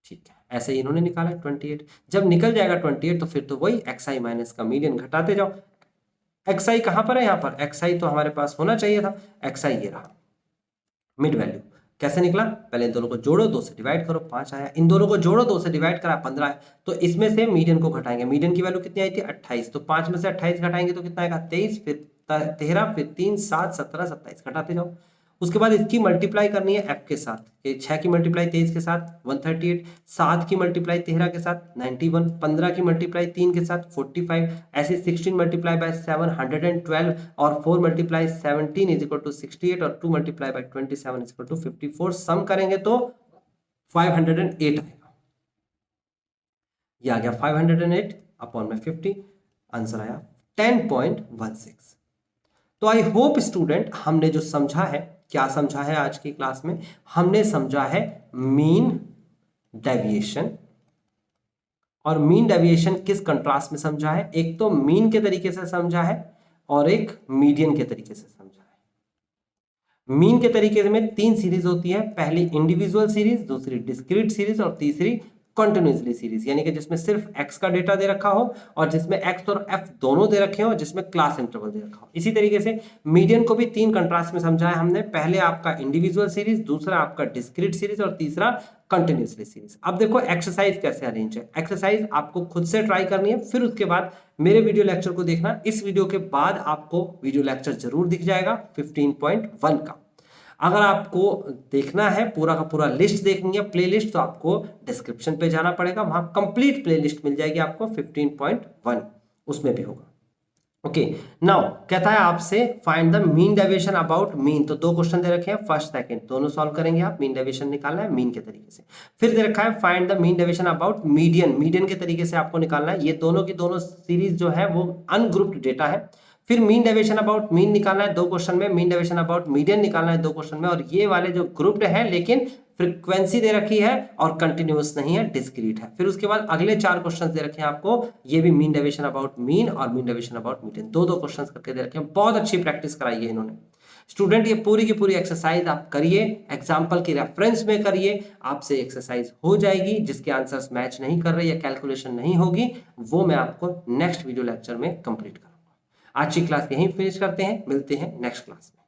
ठीक है, ऐसे ही इन्होंने निकाला 28। जब निकल जाएगा 28 तो फिर तो वही xi माइनस का मीडियन घटाते जाओ। xi कहां पर है, यहाँ पर xi तो हमारे पास होना चाहिए था, xi ये रहा मिड वैल्यू। कैसे निकला, पहले इन दोनों को जोड़ो, 2 से डिवाइड करो, 5 आया। इन दोनों को जोड़ो, 2 से डिवाइड करा, 15 आया। तो इसमें से मीडियन को घटाएंगे। मीडियन की वैल्यू कितनी आई थी 28, तो 5 में से 28 घटाएंगे तो कितना आएगा 23, फिर 13, फिर 3, 7, 17, 27 घटाते जाओ। उसके बाद इसकी मल्टीप्लाई करनी है f के साथ, 6 की मल्टीप्लाई 23 के साथ 138, 7 की मल्टीप्लाई 13 के साथ 91, 15 की मल्टीप्लाई 3 के साथ 45, ऐसे 16 मल्टीप्लाई बाय 7 112, और 4 मल्टीप्लाई 17 इज इक्वल टू 68, और 2 multiply by 27 is equal to 54। Sum करेंगे तो 508 आएगा। ये आ गया 508 अपॉन में 50, आंसर आया 10.16। तो आई होप स्टूडेंट हमने जो समझा है, क्या समझा है आज की क्लास में, हमने समझा है मीन डेविएशन। और मीन डेविएशन किस कंट्रास्ट में समझा है, एक तो मीन के तरीके से समझा है और एक मीडियन के तरीके से समझा है। मीन के तरीके में 3 सीरीज होती है, पहली इंडिविजुअल सीरीज, दूसरी डिस्क्रीट सीरीज और तीसरी कंटिन्यूअसली सीरीज, यानी कि जिसमें सिर्फ एक्स का डेटा दे रखा हो और जिसमें एक्स और एफ दोनों दे रखे हो और जिसमें क्लास इंटरवल दे रखा हो। इसी तरीके से मीडियन को भी 3 कंट्रास्ट में समझा है हमने, पहले आपका इंडिविजुअल सीरीज, दूसरा आपका डिस्क्रीट सीरीज और तीसरा कंटिन्यूअसली सीरीज। अब देखो एक्सरसाइज कैसे अरेंज है, एक्सरसाइज आपको खुद से ट्राई करनी है, फिर उसके बाद मेरे वीडियो लेक्चर को देखना। इस वीडियो के बाद आपको वीडियो लेक्चर जरूर दिख जाएगा 15.1 का। अगर आपको देखना है पूरा का पूरा लिस्ट देखनी है, प्ले लिस्ट, तो आपको डिस्क्रिप्शन पे जाना पड़ेगा, वहां कंप्लीट प्ले लिस्ट मिल जाएगी आपको 15.1, उसमें भी होगा। ओके, नाउ कहता है आपसे find the mean deviation about mean. तो 2 क्वेश्चन दे रखे हैं, फर्स्ट सेकंड दोनों सॉल्व करेंगे आप। मीन डेविएशन निकालना है मीन के तरीके से। फिर दे रखा है find the mean deviation about median, median के तरीके से आपको निकालना है। ये दोनों की दोनों सीरीज जो है वो अनग्रुप्ड डेटा है। फिर मीन डेविएशन अबाउट मीन निकालना है 2 क्वेश्चन में, मीन डेविएशन अबाउट मीडियन निकालना है 2 क्वेश्चन में, और ये वाले जो ग्रुप्ड है लेकिन फ्रीक्वेंसी दे रखी है और कंटिन्यूअस नहीं है, डिस्क्रीट है। फिर उसके बाद अगले 4 क्वेश्चंस दे रखे हैं आपको, ये भी मीन डेविएशन अबाउट मीन और mean deviation about median, 2-2 questions करके दे रखे हैं। बहुत अच्छी प्रैक्टिस कराई है इन्होंने। स्टूडेंट ये पूरी की पूरी एक्सरसाइज आप करिए, एग्जाम्पल की रेफरेंस में करिए, आपसे एक्सरसाइज हो जाएगी। जिसके आंसर्स मैच नहीं कर रहे या कैलकुलेशन नहीं होगी, वो मैं आपको नेक्स्ट वीडियो लेक्चर में कंप्लीट करूंगा। आज की क्लास यहीं फिनिश करते हैं, मिलते हैं नेक्स्ट क्लास में।